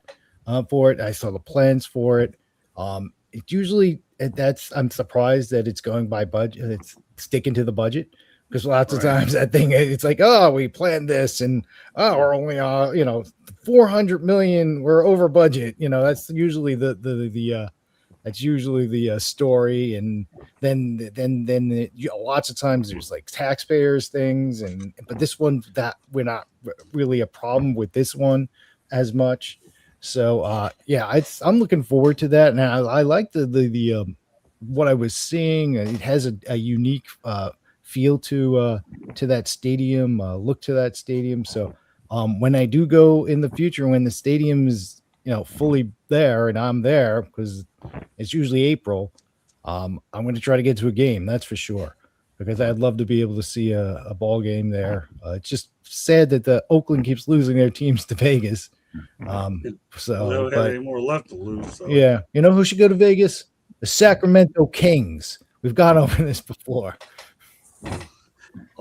I saw the plans for it. It usually I'm surprised that it's going by budget. It's sticking to the budget. Because lots of times that thing, it's like, oh, we planned this, and we're only, 400 million, we're over budget. That's usually the story. And then lots of times there's like taxpayers things, but this one that we're not really a problem with this one as much. So I'm looking forward to that, and I like the what I was seeing. It has a unique feel to that stadium, look to that stadium. So when I do go in the future, when the stadium is fully there and I'm there, because it's usually April, I'm going to try to get to a game, that's for sure, because I'd love to be able to see a ball game there. It's just sad that the Oakland keeps losing their teams to Vegas. They don't have any more left to lose. So. Yeah, who should go to Vegas? The Sacramento Kings. We've gone over this before.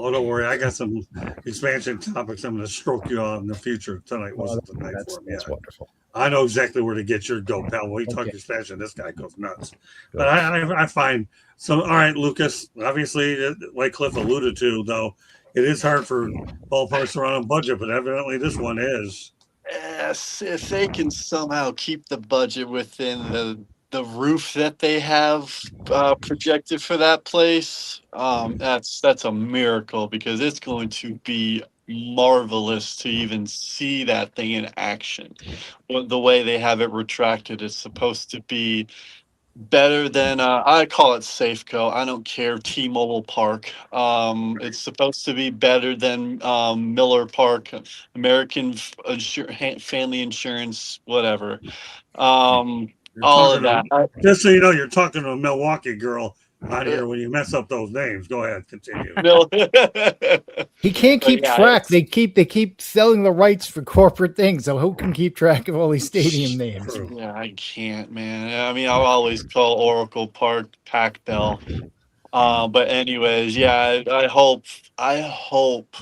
Oh, don't worry. I got some expansion topics I'm going to stroke you on in the future. Tonight wasn't the night for me. That's wonderful. I know exactly where to get your goat, pal. When we talk Okay. expansion, this guy goes nuts. Good. But I find some. All right, Lucas. Obviously, like Cliff alluded to, though, it is hard for ballparks to run on budget, but evidently this one is. Yes, if they can somehow keep the budget within the roof that they have projected for that place, that's a miracle because it's going to be marvelous to even see that thing in action. The way they have it retracted is supposed to be better than I call it Safeco. I don't care. T-Mobile Park. It's supposed to be better than Miller Park, American Family Insurance, whatever. You're All of talking that. Just so you know, you're talking to a Milwaukee girl out here when you mess up those names. Go ahead, continue. He can't keep yeah, track. They keep selling the rights for corporate things. So who can keep track of all these stadium names? True. Yeah, I can't, man. I mean, I'll always call Oracle Park Pac Bell. But anyways, yeah, I hope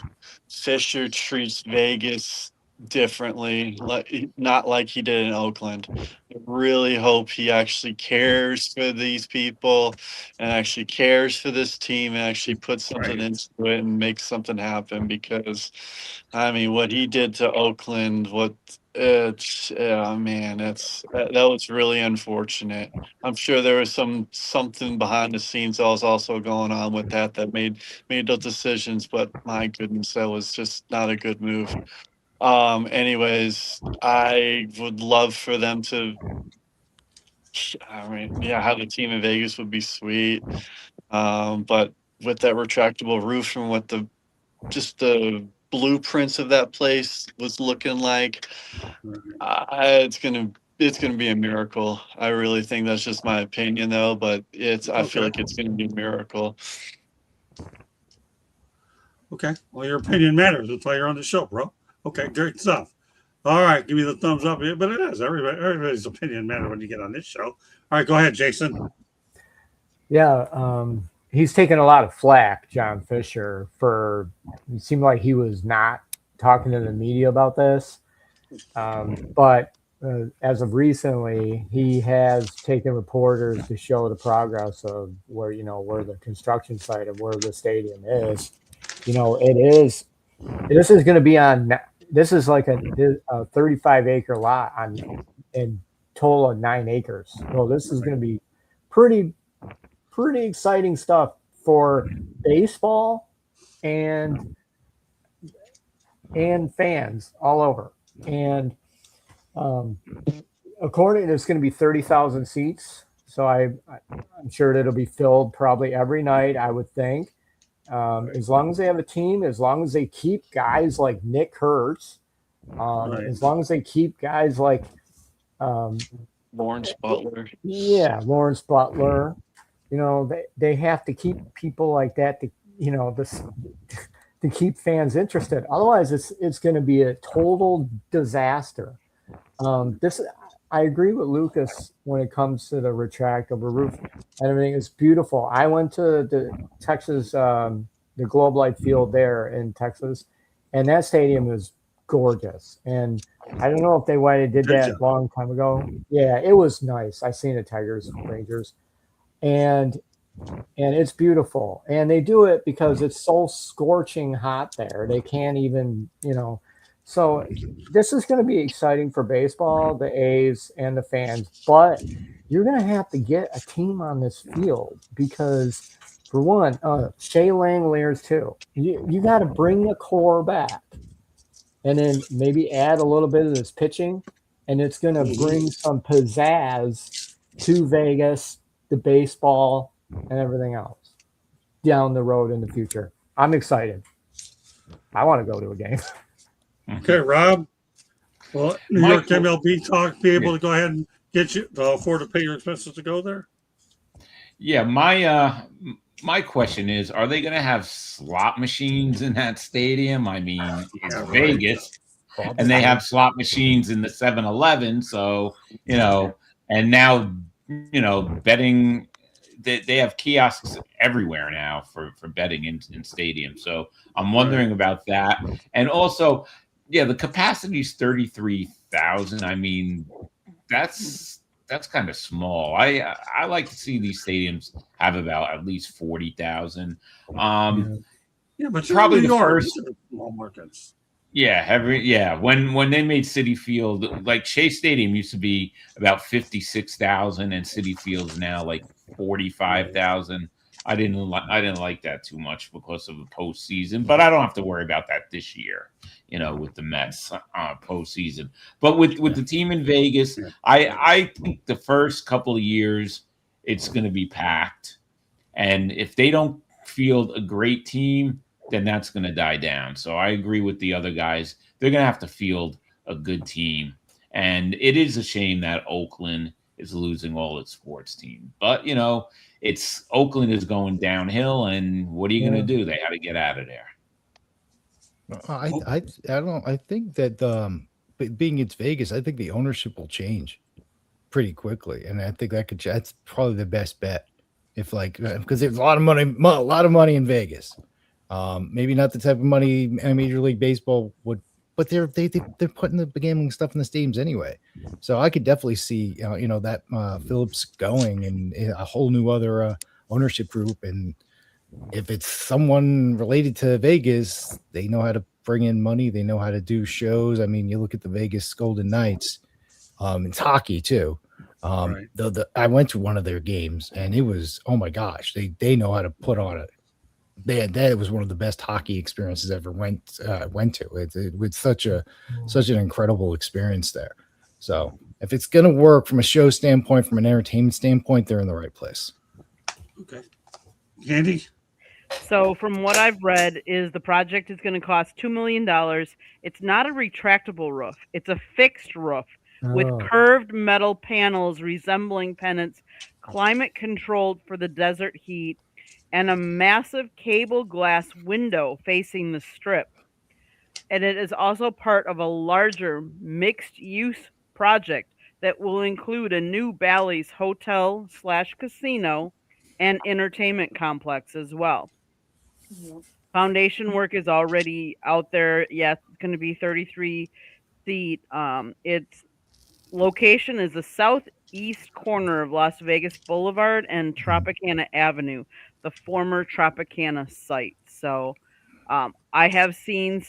Fisher treats Vegas differently, like not like he did in Oakland. I really hope he actually cares for these people and actually cares for this team and actually puts something Right. into it and makes something happen because I mean what he did to Oakland, man, that was really unfortunate. I'm sure there was something behind the scenes that was also going on with that made those decisions, but my goodness, that was just not a good move. Anyways, I would love for them to have a team in Vegas would be sweet. But with that retractable roof and what the blueprints of that place was looking like, it's gonna be a miracle. I really think that's just my opinion though, but I feel like it's gonna be a miracle. Okay. Well, your opinion matters. That's why you're on the show, bro. Okay, great stuff. All right, give me the thumbs up. But it is. Everybody's opinion matters when you get on this show. All right, go ahead, Jason. Yeah, he's taken a lot of flack, John Fisher, for it seemed like he was not talking to the media about this. But as of recently, he has taken reporters to show the progress of where the construction site of where the stadium is. It is. This is going to be on. This is like a 35-acre lot in total of 9 acres. So this is going to be pretty exciting stuff for baseball and fans all over. And according, it's going to be 30,000 seats. So I'm sure that it'll be filled probably every night, I would think. As long as they have a team, as long as they keep guys like Nick Kurtz, as long as they keep guys like Lawrence Butler. Yeah, Lawrence Butler. They have to keep people like that to keep fans interested. Otherwise, it's going to be a total disaster. I agree with Lucas when it comes to the retractable roof and everything. It's beautiful. I went to the Texas, the Globe Life Field there in Texas, and that stadium is gorgeous. And I don't know if they did that a long time ago. Yeah, it was nice. I seen the Tigers, Rangers, and it's beautiful. And they do it because it's so scorching hot there. They can't even, So this is going to be exciting for baseball, the A's, and the fans. But you're going to have to get a team on this field because, for one, Shea Langeliers too. You got to bring the core back, and then maybe add a little bit of this pitching, and it's going to bring some pizzazz to Vegas, the baseball, and everything else down the road in the future. I'm excited. I want to go to a game. Okay, Rob. Well, New York MLB talk, be able to go ahead and get you afford to pay your expenses to go there? Yeah, my question is, are they going to have slot machines in that stadium? I mean, it's Vegas, and they have slot machines in the 7-Eleven. So, and now, betting they have kiosks everywhere now for betting in stadiums. So I'm wondering about that. And also, yeah, the capacity is 33,000. I mean, that's kind of small. I like to see these stadiums have about at least 40,000. Yeah, but Probably New the York, first- these are small markets. Yeah, when they made Citi Field, like Shea Stadium used to be about 56,000, and Citi Field's now like 45,000. I didn't like that too much because of the postseason, but I don't have to worry about that this year, with the Mets postseason. But with the team in Vegas, I think the first couple of years it's going to be packed, and if they don't field a great team, then that's going to die down. So I agree with the other guys. They're going to have to field a good team. And it is a shame that Oakland is losing all its sports team. But, it's Oakland is going downhill, and what are you going to do? They had to get out of there. I don't know. I think that being it's Vegas, I think the ownership will change pretty quickly, and I think that's probably the best bet. If because there's a lot of money in Vegas. Maybe not the type of money Major League Baseball would, but they're putting the gambling stuff in the stadiums anyway. So I could definitely see that Phillips going and a whole new other ownership group. And if it's someone related to Vegas, they know how to bring in money. They know how to do shows. I mean, you look at the Vegas Golden Knights. It's hockey too. Right. I went to one of their games, and it was, oh my gosh, they know how to put on it. That was one of the best hockey experiences I ever went to. It was such an incredible experience there. So if it's gonna work from a show standpoint, from an entertainment standpoint, they're in the right place. Okay. Andy? So from what I've read is the project is going to cost $2 million. It's not a retractable roof. It's a fixed roof with curved metal panels resembling pennants, climate controlled for the desert heat, and a massive cable glass window facing the strip. And it is also part of a larger mixed-use project that will include a new Bally's hotel/casino and entertainment complex as well. Foundation work is already out there. Yes, it's going to be 33 feet. Its location is the southeast corner of Las Vegas Boulevard and Tropicana Avenue, the former Tropicana site. So I have seen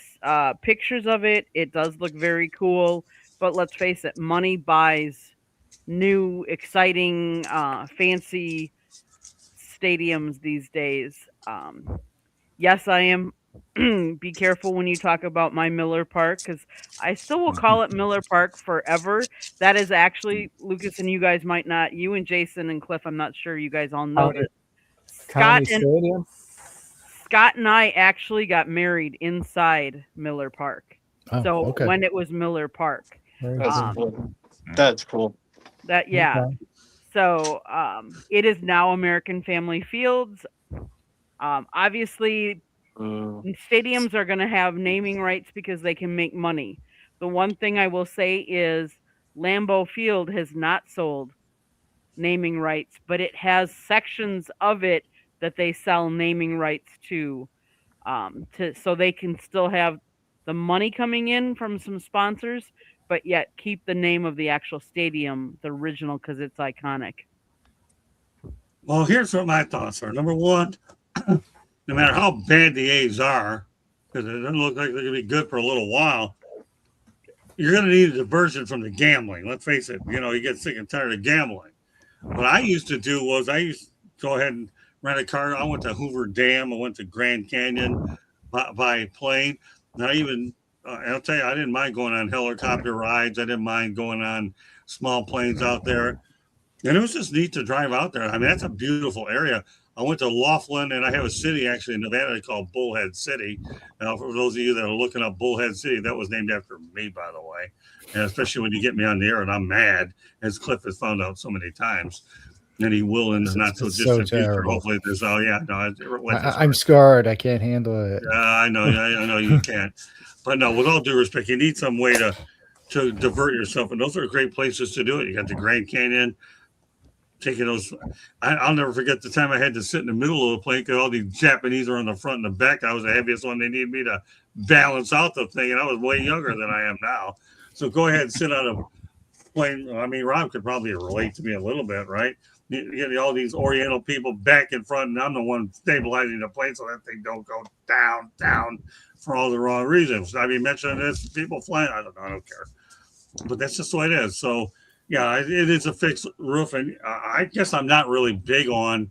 pictures of it. It does look very cool, but let's face it, money buys new, exciting, fancy stadiums these days. Yes, I am. Be careful when you talk about my Miller Park, because I still will call it Miller Park forever. That is actually, Lucas, and you guys might not, you and Jason and Cliff, I'm not sure you guys all know that Scott and I actually got married inside Miller Park. Oh, So okay. when it was Miller Park. That's cool. That's cool. That, yeah. Okay. So it is now American Family Fields. Obviously, stadiums are going to have naming rights because they can make money. The one thing I will say is Lambeau Field has not sold naming rights, but it has sections of it that they sell naming rights to so they can still have the money coming in from some sponsors, but yet keep the name of the actual stadium, the original, because it's iconic. Well, here's what my thoughts are. Number one, no matter how bad the A's are, because it doesn't look like they're going to be good for a little while, you're going to need a diversion from the gambling. Let's face it, you get sick and tired of gambling. What I used to do was I used to go ahead and rent a car. I went to Hoover Dam. I went to Grand Canyon by plane. And I'll tell you, I didn't mind going on helicopter rides. I didn't mind going on small planes out there. And it was just neat to drive out there. I mean, that's a beautiful area. I went to Laughlin, and I have a city actually in Nevada called Bullhead City. Now, for those of you that are looking up Bullhead City, that was named after me, by the way. And especially when you get me on the air and I'm mad, as Cliff has found out so many times. And he will in the not so distant future. Hopefully, this. Oh yeah, no, I'm scarred. I can't handle it. I know you can't. But no, with all due respect, you need some way to divert yourself, and those are great places to do it. You got the Grand Canyon. taking those. I'll never forget the time I had to sit in the middle of the plane because all these Japanese are on the front and the back. I was the heaviest one. They needed me to balance out the thing, and I was way younger than I am now. So go ahead and sit on a plane. I mean, Rob could probably relate to me a little bit, right? You get all these Oriental people back in front, and I'm the one stabilizing the plane so that thing don't go down for all the wrong reasons. I mean, mentioning this, people flying, I don't care. But that's just the way it is. So, yeah, it is a fixed roof, and I guess I'm not really big on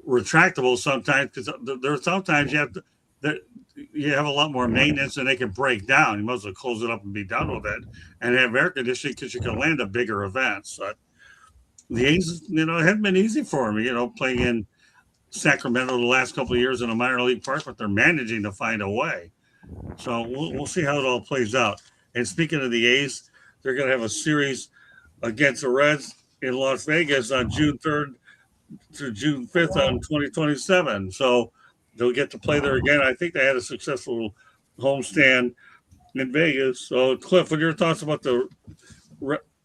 retractable sometimes because there's sometimes you have a lot more maintenance and they can break down. You might as well close it up and be done with it, and have air conditioning because you can land a bigger events. But the A's, it hasn't been easy for me, playing in Sacramento the last couple of years in a minor league park, but they're managing to find a way. So we'll see how it all plays out. And speaking of the A's, they're going to have a series against the Reds in Las Vegas on June 3rd through June 5th on 2027. So they'll get to play there again. I think they had a successful homestand in Vegas. So, Cliff, what are your thoughts about the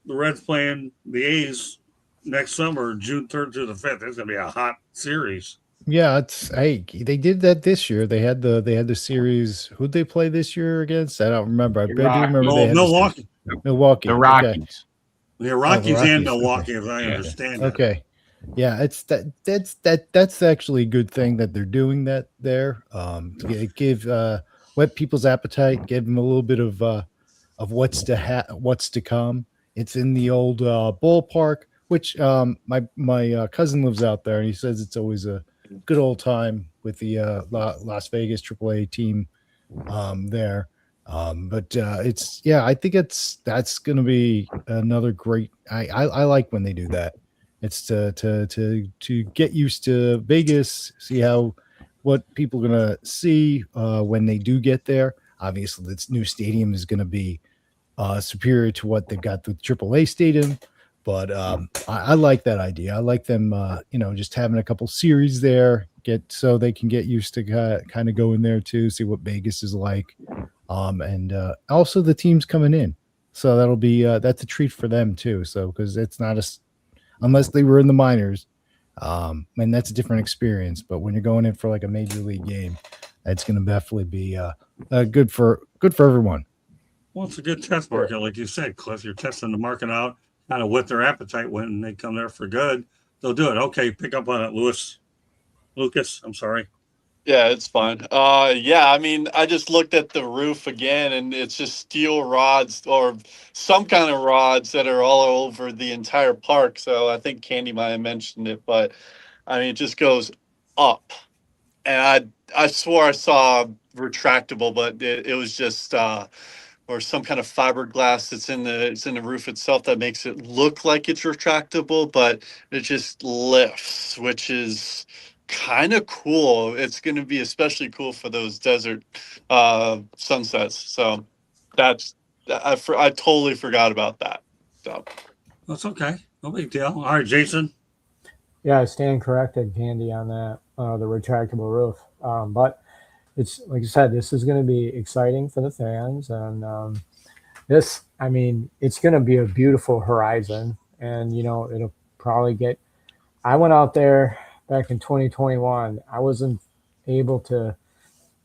Reds playing the A's next summer, June 3rd through the 5th? It's going to be a hot series. Yeah, they did that this year. They had the series. Who'd they play this year against? I don't remember. I do remember they had Milwaukee. Milwaukee. The Rockies. Okay. Yeah, Rockies and Rockies. Milwaukee, as I understand it. Okay. Yeah, that's actually a good thing that they're doing that there. To give whet people's appetite, give them a little bit of what's to come. It's in the old ballpark, which my cousin lives out there, and he says it's always a good old time with the Las Vegas AAA team there. But I think that's going to be another great. I like when they do that. It's to get used to Vegas, see what people are gonna see when they do get there. Obviously, this new stadium is going to be superior to what they've got the AAA stadium, but I like that idea. I like them, just having a couple series there, so they can get used to kind of go in there too, see what Vegas is like, and also the teams coming in, so that'll be that's a treat for them too. So because it's not unless they were in the minors, and that's a different experience. But when you're going in for like a major league game, it's going to definitely be good for everyone. Well, it's a good test market, like you said, Cliff. You're testing the market out, kind of whet their appetite when they come there for good. They'll do it. Okay, pick up on it, Lucas. I'm sorry. Yeah, it's fine. I mean, I just looked at the roof again, and it's just steel rods or some kind of rods that are all over the entire park. So I think Candy might have mentioned it, but I mean, it just goes up. And I swore I saw retractable, but it was just or some kind of fiberglass that's in the roof itself that makes it look like it's retractable, but it just lifts, which is kind of cool. It's going to be especially cool for those desert sunsets. So I totally forgot about that. So That's okay. No big deal. All right, Jason. Yeah, I stand corrected, Candy, on that, the retractable roof. But it's like you said, this is going to be exciting for the fans. And it's going to be a beautiful horizon. And, it'll probably I went out there back in 2021. I wasn't able to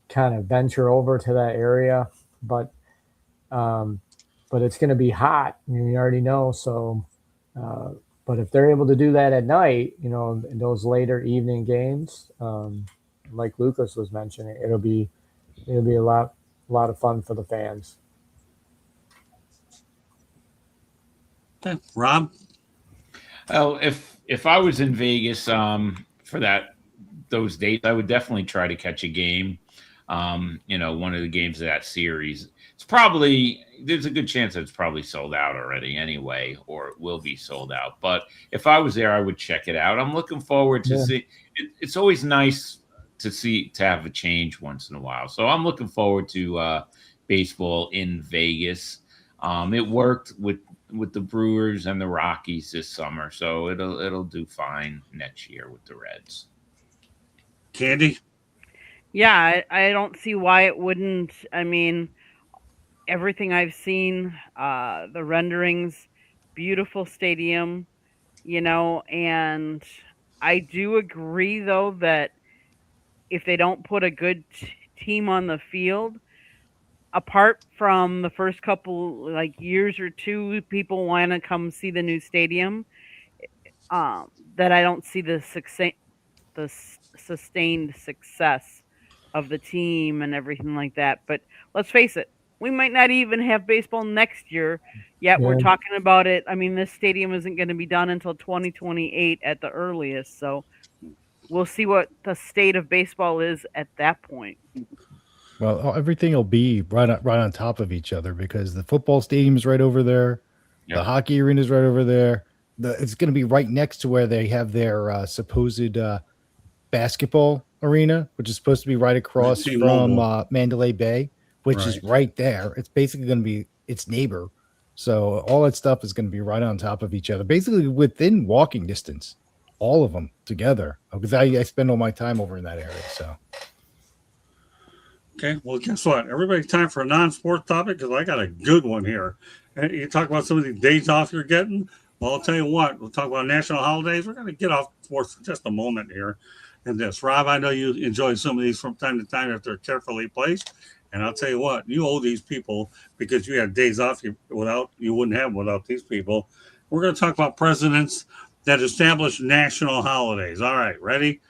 kind of venture over to that area, but it's going to be hot. You already know. So, but if they're able to do that at night, in those later evening games, like Lucas was mentioning, it'll be a lot of fun for the fans. Okay. Rob? Well, if I was in Vegas for those dates, I would definitely try to catch a game. One of the games of that series. There's a good chance that it's probably sold out already anyway, or it will be sold out. But if I was there, I would check it out. I'm looking forward to see. It's always nice to have a change once in a while. So I'm looking forward to baseball in Vegas. It worked with the Brewers and the Rockies this summer, so it'll do fine next year with the Reds. Candy? Yeah, I don't see why it wouldn't. I mean, everything I've seen, the renderings, beautiful stadium. And I do agree though that if they don't put a good team on the field, apart from the first couple like years or two, people want to come see the new stadium. That I don't see the sustained success of the team and everything like that. But let's face it, we might not even have baseball next year. Yet we're Yeah. talking about it. I mean, this stadium isn't going to be done until 2028 at the earliest. So we'll see what the state of baseball is at that point. Well, everything will be right on top of each other because the football stadium is right over there, Yeah. the hockey arena is right over there. It's going to be right next to where they have their supposed basketball arena, which is supposed to be right across from T-Mobile. Mandalay Bay, which is right there. It's basically going to be its neighbor. So all that stuff is going to be right on top of each other, basically within walking distance, all of them together. Because I spend all my time over in that area. So Okay, well, guess what? Everybody, time for a non-sport topic because I got a good one here. And you talk about some of these days off you're getting. Well, I'll tell you what. We'll talk about national holidays. We're going to get off sports for just a moment here. And this, Rob, I know you enjoy some of these from time to time if they're carefully placed. And I'll tell you what, you owe these people because you had days off you wouldn't have without these people. We're going to talk about presidents that established national holidays. All right, ready?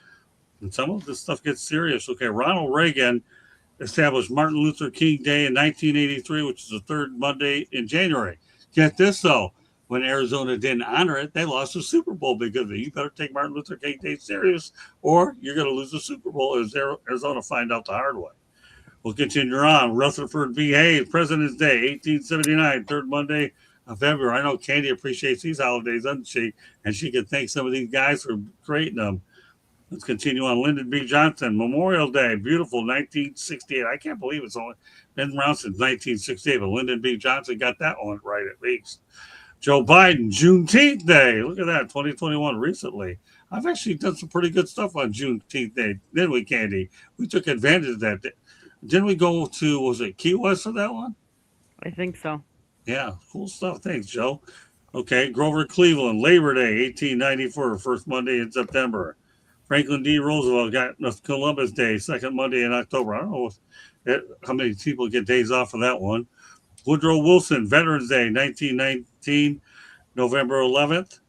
And some of this stuff gets serious. Okay, Ronald Reagan established Martin Luther King Day in 1983, which is the third Monday in January. Get this, though. When Arizona didn't honor it, they lost the Super Bowl because of it. You better take Martin Luther King Day serious or you're going to lose the Super Bowl as Arizona find out the hard way. We'll continue on. Rutherford B. Hayes, President's Day, 1879, third Monday of February. I know Candy appreciates these holidays, doesn't she? And she can thank some of these guys for creating them. Let's continue on. Lyndon B. Johnson, Memorial Day, beautiful, 1968. I can't believe it's only been around since 1968, but Lyndon B. Johnson got that one right at least. Joe Biden, Juneteenth Day. Look at that, 2021 recently. I've actually done some pretty good stuff on Juneteenth Day, didn't we, Candy? We took advantage of that. Didn't we go to, was it Key West for that one? I think so. Yeah, cool stuff. Thanks, Joe. Okay, Grover Cleveland, Labor Day, 1894, first Monday in September. Franklin D. Roosevelt got Columbus Day, second Monday in October. I don't know how many people get days off of that one. Woodrow Wilson, Veterans Day, 1919, November 11th.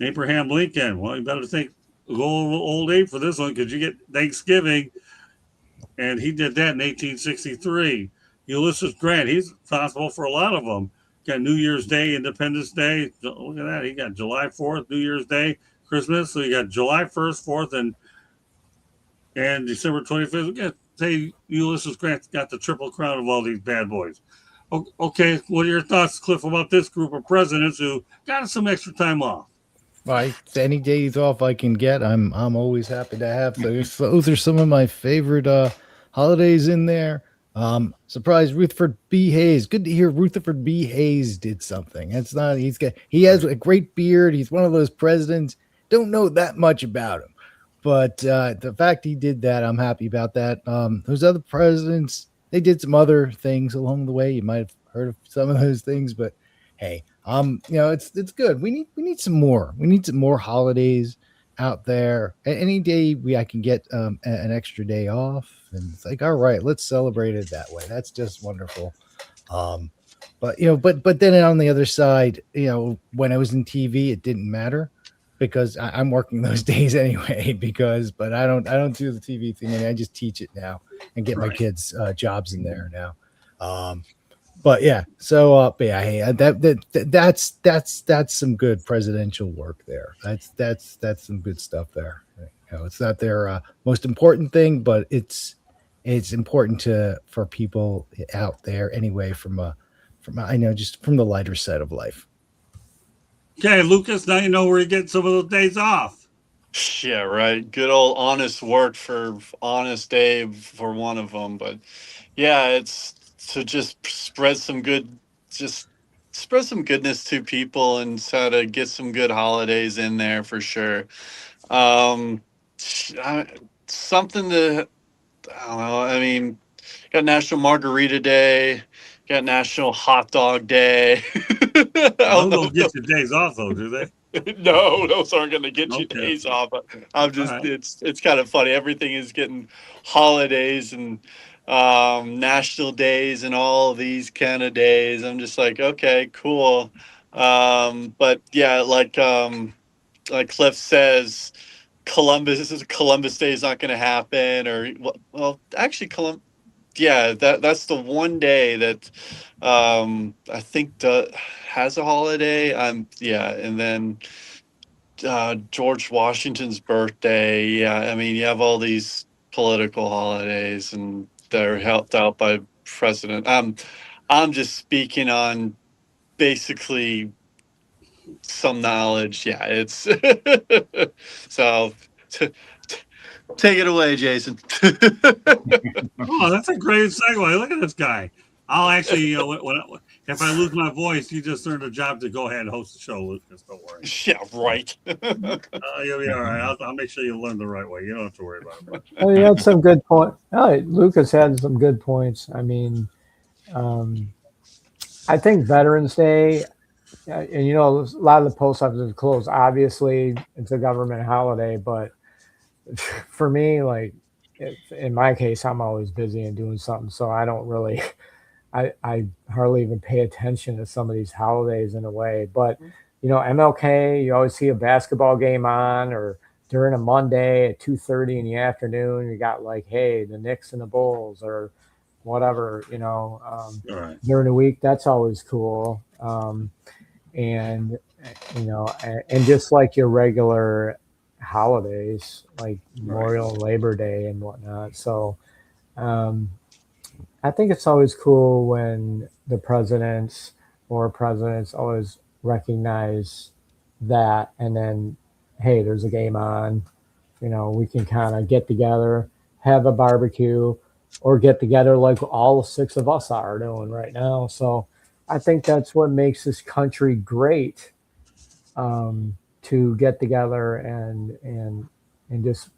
Abraham Lincoln, well, you better think go old age for this one because you get Thanksgiving, and he did that in 1863. Ulysses Grant, he's responsible for a lot of them. Got New Year's Day, Independence Day. Look at that. He got July 4th, New Year's Day, Christmas. So you got July 1st, 4th, and December 25th. We got say Ulysses Grant got the triple crown of all these bad boys. Okay, what are your thoughts, Cliff, about this group of presidents who got some extra time off? Any days off I can get, I'm always happy to have those. Those are some of my favorite holidays in there. Surprise, Rutherford B. Hayes. Good to hear Rutherford B. Hayes did something. He has a great beard. He's one of those presidents. Don't know that much about him, but the fact he did that, I'm happy about that. Those other presidents, they did some other things along the way. You might have heard of some of those things, but hey, it's good. We need some more. We need some more holidays out there. Any day I can get an extra day off, and it's like, all right, let's celebrate it that way. That's just wonderful. But then on the other side, when I was in TV, it didn't matter because I'm working those days anyway. But I don't do the TV thing, and I just teach it now and get my kids jobs in there now. But yeah, so hey, that's some good presidential work there. That's some good stuff there. It's not their most important thing, but it's important for people out there anyway. Just from the lighter side of life. Okay, Lucas, now you know where you get some of those days off. Yeah, right. Good old honest work for honest day for one of them, but yeah, it's to just spread some goodness to people and try to get some good holidays in there for sure. Something to, I don't know. I mean, got National Margarita Day, got National Hot Dog Day. Those don't get your days off though, do they? No, those aren't going to get you Okay. days off. I'm just, All right. it's kind of funny. Everything is getting holidays and national days and all these kind of days. I'm just like, okay, cool. But yeah, like Cliff says, Columbus Day is not going to happen, or well, actually, yeah, that's the one day that I think has a holiday. Yeah, and then George Washington's birthday. Yeah, I mean, you have all these political holidays, and they're helped out by president. I'm just speaking on basically some knowledge. Yeah, it's so. Take it away, Jason. Oh, that's a great segue. Look at this guy. I'll actually, if I lose my voice, you just earned a job to go ahead and host the show, Lucas. Don't worry. Yeah, right. You'll be all right. I'll make sure you learn the right way. You don't have to worry about it. Well, you had some good point. Oh, Lucas had some good points. I mean, I think Veterans Day, and a lot of the post offices are closed. Obviously, it's a government holiday, but for me, like in my case, I'm always busy and doing something, so I don't really, I hardly even pay attention to some of these holidays in a way. But MLK, you always see a basketball game on, or during a Monday at 2:30 in the afternoon, you got like, hey, the Knicks and the Bulls, or whatever, All right. during the week. That's always cool. And and just like your regular holidays like Memorial and Labor Day and whatnot. So I think it's always cool when the presidents always recognize that, and then, hey, there's a game on, we can kind of get together, have a barbecue, or get together like all 6 of us are doing right now. So I think that's what makes this country great. To get together and just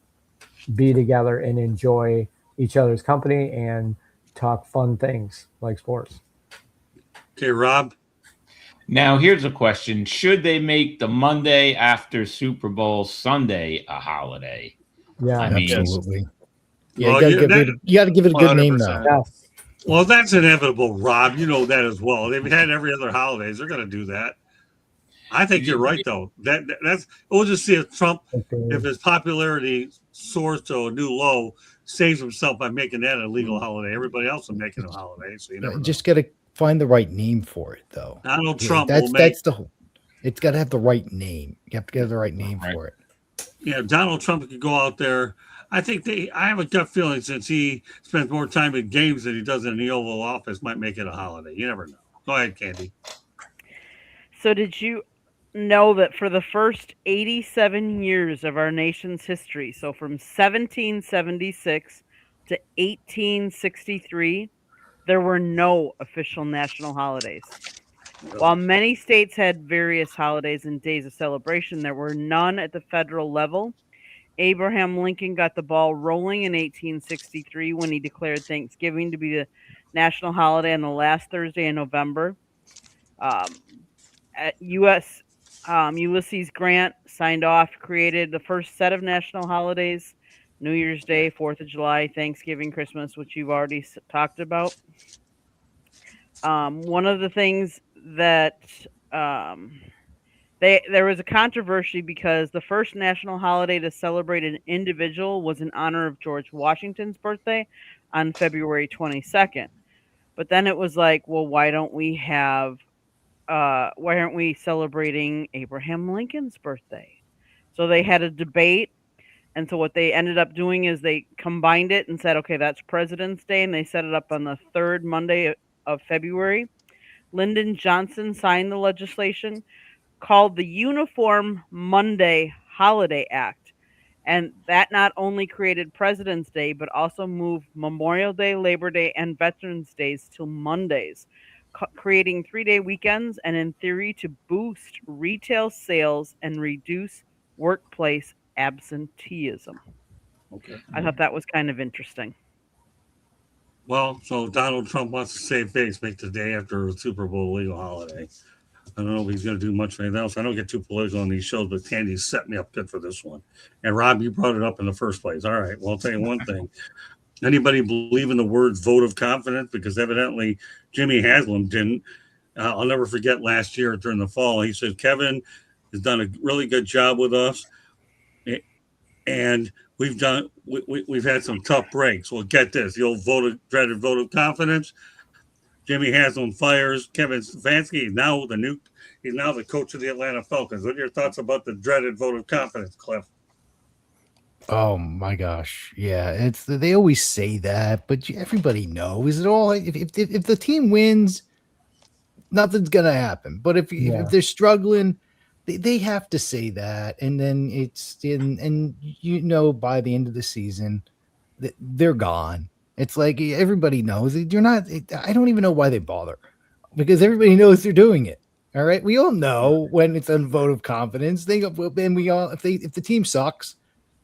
be together and enjoy each other's company and talk fun things like sports. Okay, Rob. Now, here's a question. Should they make the Monday after Super Bowl Sunday a holiday? Yeah, I mean, Absolutely. Yeah, Well, you got to give it a good name now. 100%. yes. Well, that's inevitable, Rob. You know that as well. They've had every other holidays. They're going to do that. I think you're right, though. That's we'll just see if Trump, if his popularity soars to a new low, saves himself by making that a legal holiday. Everybody else will make it a holiday, so you never know. Just got to find the right name for it, though. Donald Yeah, Trump that's will make. that's the whole. It's got to have the right name. You have to get the right name for it. Yeah, Donald Trump could go out there. I think I have a gut feeling since he spends more time in games than he does in the Oval Office, might make it a holiday. You never know. Go ahead, Candy. So did you know that for the first 87 years of our nation's history, so from 1776 to 1863, there were no official national holidays. While many states had various holidays and days of celebration, there were none at the federal level. Abraham Lincoln got the ball rolling in 1863 when he declared Thanksgiving to be the national holiday on the last Thursday in November. Ulysses Grant signed off, created the first set of national holidays: New Year's Day, 4th of July, Thanksgiving, Christmas, which you've already talked about. One of the things that there was a controversy because the first national holiday to celebrate an individual was in honor of George Washington's birthday on February 22nd. But then it was like, well, why aren't we celebrating Abraham Lincoln's birthday? So they had a debate. And so what they ended up doing is they combined it and said, okay, that's President's Day. And they set it up on the third Monday of February. Lyndon Johnson signed the legislation called the Uniform Monday Holiday Act. And that not only created President's Day, but also moved Memorial Day, Labor Day, and Veterans Days to Mondays, creating 3-day weekends and in theory to boost retail sales and reduce workplace absenteeism. Okay. I thought that was kind of interesting. Well, so Donald Trump wants to save face, make the day after the Super Bowl a legal holiday. I don't know if he's going to do much of anything else. I don't get too political on these shows, but Tandy set me up good for this one. And Rob, you brought it up in the first place. All right. Well, I'll tell you one thing. Anybody believe in the words vote of confidence? Because evidently Jimmy Haslam didn't. I'll never forget last year during the fall. He said, Kevin has done a really good job with us. And we've had some tough breaks. Well, get this, the old dreaded vote of confidence. Jimmy Haslam fires Kevin Stefanski. He's now the coach of the Atlanta Falcons. What are your thoughts about the dreaded vote of confidence, Cliff? Oh my gosh, yeah. They always say that, but everybody knows it all. If the team wins, nothing's gonna happen. But if they're struggling, they have to say that, and then and by the end of the season, they're gone. It's like everybody knows you're not. I don't even know why they bother, because everybody knows they're doing it. All right, we all know when it's a vote of confidence. If the team sucks,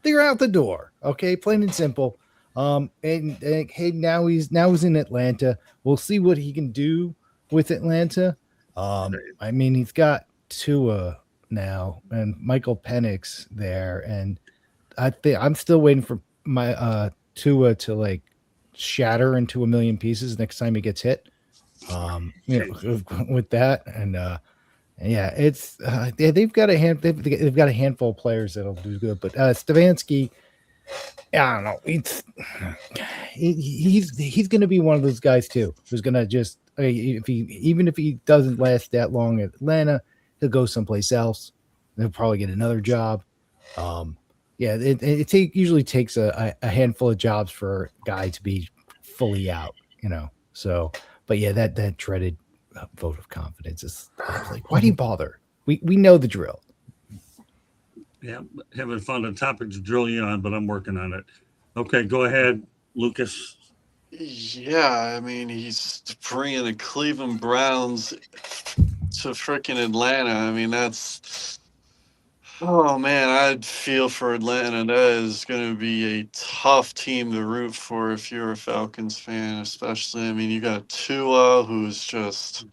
they're out the door. Okay, plain and simple. And hey, now he's in Atlanta. We'll see what he can do with Atlanta. I mean, he's got Tua now and Michael Penix there, and I'm still waiting for my Tua to like shatter into a million pieces next time he gets hit. With that, and yeah, it's they've got a handful of players that'll do good, but Stefanski, I don't know, he's going to be one of those guys too, who's going to just if he doesn't last that long at Atlanta, he'll go someplace else. He'll probably get another job. It usually takes a handful of jobs for a guy to be fully out, So, but yeah, that dreaded vote of confidence is like, why do you bother? We know the drill. Yeah, haven't found a topic to drill you on, but I'm working on it. Okay, go ahead, Lucas. Yeah, I mean, he's bringing the Cleveland Browns to freaking Atlanta. I mean, oh man, I'd feel for Atlanta. That is going to be a tough team to root for if you're a Falcons fan, especially. I mean, you got Tua, who's just,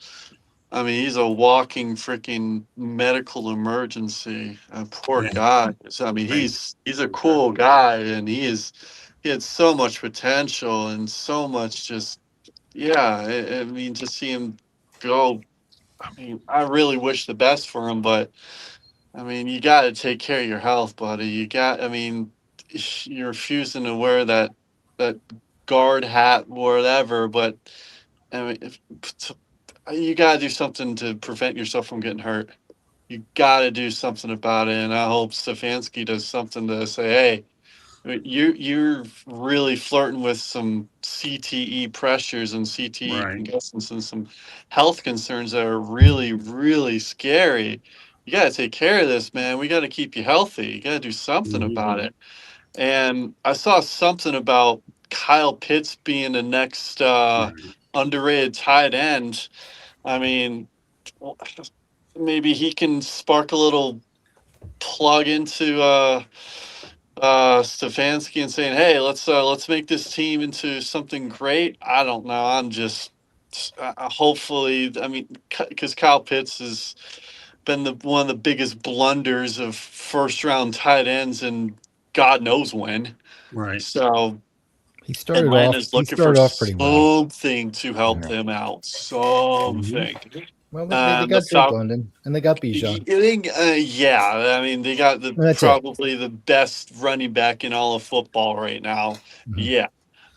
I mean, he's a walking freaking medical emergency. Poor guy. I mean, he's a cool guy, and he had so much potential and so much just, I mean, to see him go, I mean, I really wish the best for him, but I mean, you got to take care of your health, buddy. I mean, you're refusing to wear that guard hat, whatever, but I mean, you got to do something to prevent yourself from getting hurt. You got to do something about it, and I hope Stefanski does something to say, hey, you're really flirting with some CTE pressures and CTE congestions and some health concerns that are really, really scary. You got to take care of this, man. We got to keep you healthy. You got to do something about it. And I saw something about Kyle Pitts being the next underrated tight end. I mean, maybe he can spark a little plug into Stefanski and saying, "Hey, let's make this team into something great." I don't know. I'm just hopefully. I mean, because Kyle Pitts has been one of the biggest blunders of first round tight ends, and God knows when. Right. So he started Atlanta's looking for pretty well. something to help them out. Something. Well, they got Drake London and they got Bijan. I mean, they got probably the best running back in all of football right now. Mm-hmm. Yeah,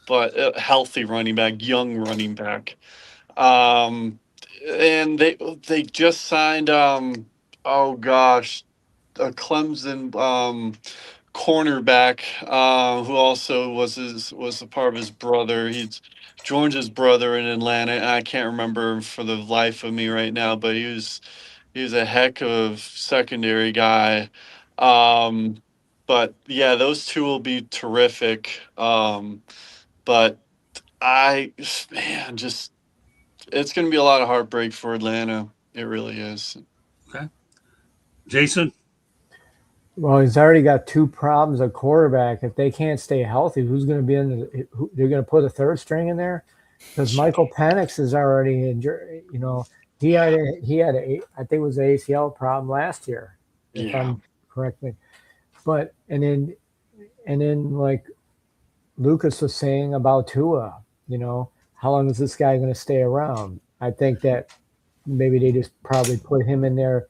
but a healthy running back, young running back. And they just signed a Clemson cornerback who also was a part of his brother. He's joined his brother in Atlanta, and I can't remember for the life of me right now, but he was a heck of secondary guy. But yeah, those two will be terrific. But it's going to be a lot of heartbreak for Atlanta. It really is. Okay. Jason? Well, he's already got two problems at quarterback. If they can't stay healthy, who's going to be they're going to put a third string in there? Because Michael Penix is already injured. I think it was an ACL problem last year, if Yeah. I'm correctly. But and then like Lucas was saying about Tua, how long is this guy going to stay around? I think that maybe they just probably put him in there,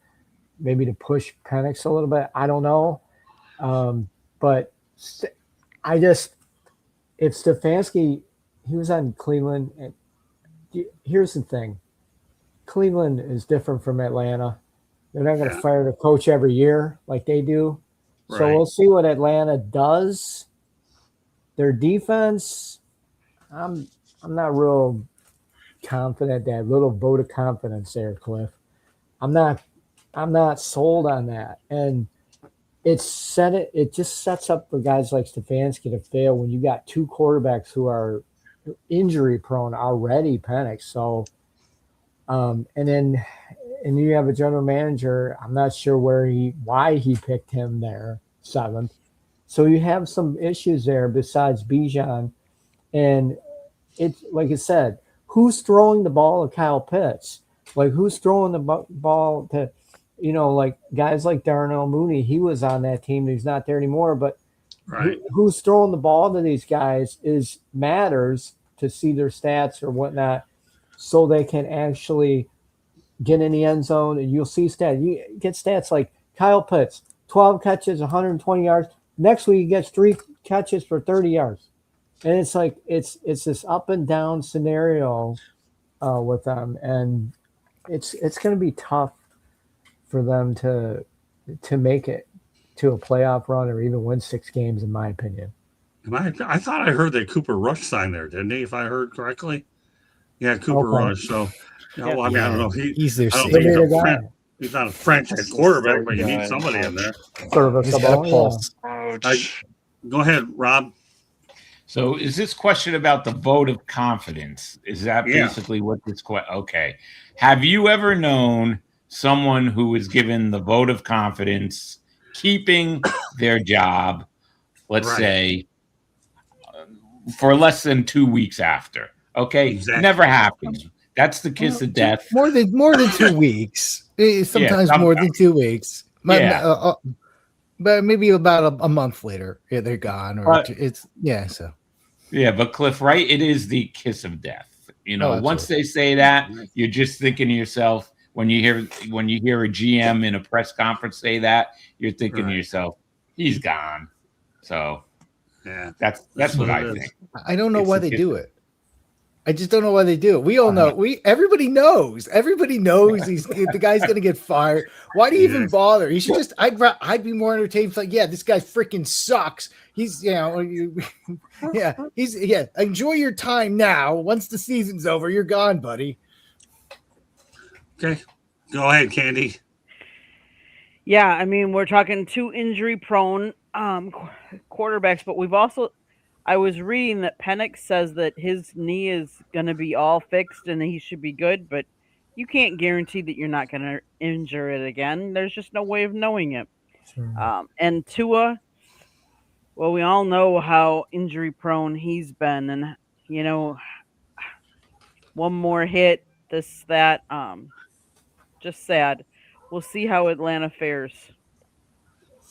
maybe to push Penix a little bit. I don't know, but I just if Stefanski, he was on Cleveland, and here's the thing: Cleveland is different from Atlanta. They're not going to fire the coach every year like they do. So Right. we'll see what Atlanta does. Their defense, I'm not real confident. That little vote of confidence there, Cliff. I'm not sold on that. And it just sets up for guys like Stefanski to fail when you got two quarterbacks who are injury prone already, Penix. So and you have a general manager. I'm not sure why he picked him there 7th. So you have some issues there besides Bijan, and it's like I said, who's throwing the ball to Kyle Pitts? Like who's throwing the ball to, like guys like Darnell Mooney? He was on that team. He's not there anymore. But Right. who's throwing the ball to these guys matters to see their stats or whatnot, so they can actually get in the end zone. And you'll see stats. You get stats like Kyle Pitts, 12 catches, 120 yards. Next week he gets 3 catches for 30 yards. And it's like it's this up and down scenario with them, and it's going to be tough for them to make it to a playoff run or even win 6 games, in my opinion. I thought I heard that Cooper Rush signed there, didn't he? If I heard correctly, yeah, Cooper Okay. Rush. So, well, I mean, I don't know. He's their I don't safety. think He's the guy. he's not a franchise quarterback, but you need somebody in there. He's got a Serviceable, yeah. pulse. Ouch. Go ahead, Rob. So is this question about the vote of confidence? Is that Yeah. basically what this question? Okay. Have you ever known someone who was given the vote of confidence, keeping their job, let's Right. say, for less than 2 weeks after? Okay. Exactly. Never happens. That's the kiss of death. More than 2 weeks. Sometimes more than 2 weeks. Yeah. But maybe about a month later, they're gone. Or But- it's So Yeah, but Cliff, right? It is the kiss of death. Once absolutely. they say that, you're just thinking to yourself, when you hear a GM in a press conference say that, you're thinking to Right. yourself, he's gone. So Yeah. that's That's what what I it is. think. I don't know It's why the they kiss do of- it. I just don't know why they do it. We all know. Everybody knows. Everybody knows the guy's gonna get fired. Why do you even Yes. bother? You should just. I'd be more entertained. Like, yeah, this guy freaking sucks. He's Enjoy your time now. Once the season's over, you're gone, buddy. Okay. Go ahead, Candy. Yeah, I mean, we're talking 2 injury prone quarterbacks, but we've also, I was reading that Penix says that his knee is going to be all fixed and he should be good, but you can't guarantee that you're not going to injure it again. There's just no way of knowing it. Sure. And Tua, well, we all know how injury prone he's been, and one more hit, this, that, just sad. We'll see how Atlanta fares.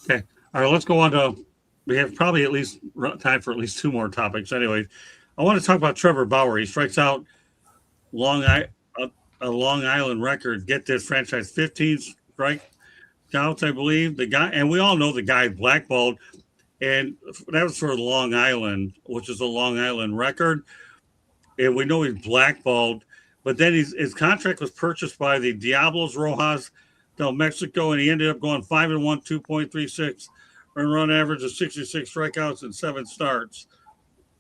All right, let's go on to. We have probably at least time for at least 2 more topics. Anyway, I want to talk about Trevor Bauer. He strikes out a Long Island record. Get this, franchise 15 strikeouts, I believe. The guy, and we all know the guy blackballed, and that was for Long Island, which is a Long Island record. And we know he's blackballed, but then his contract was purchased by the Diablos Rojas del Mexico, and he ended up going 5-1, 2.36 earned run average of 66 strikeouts and 7 starts.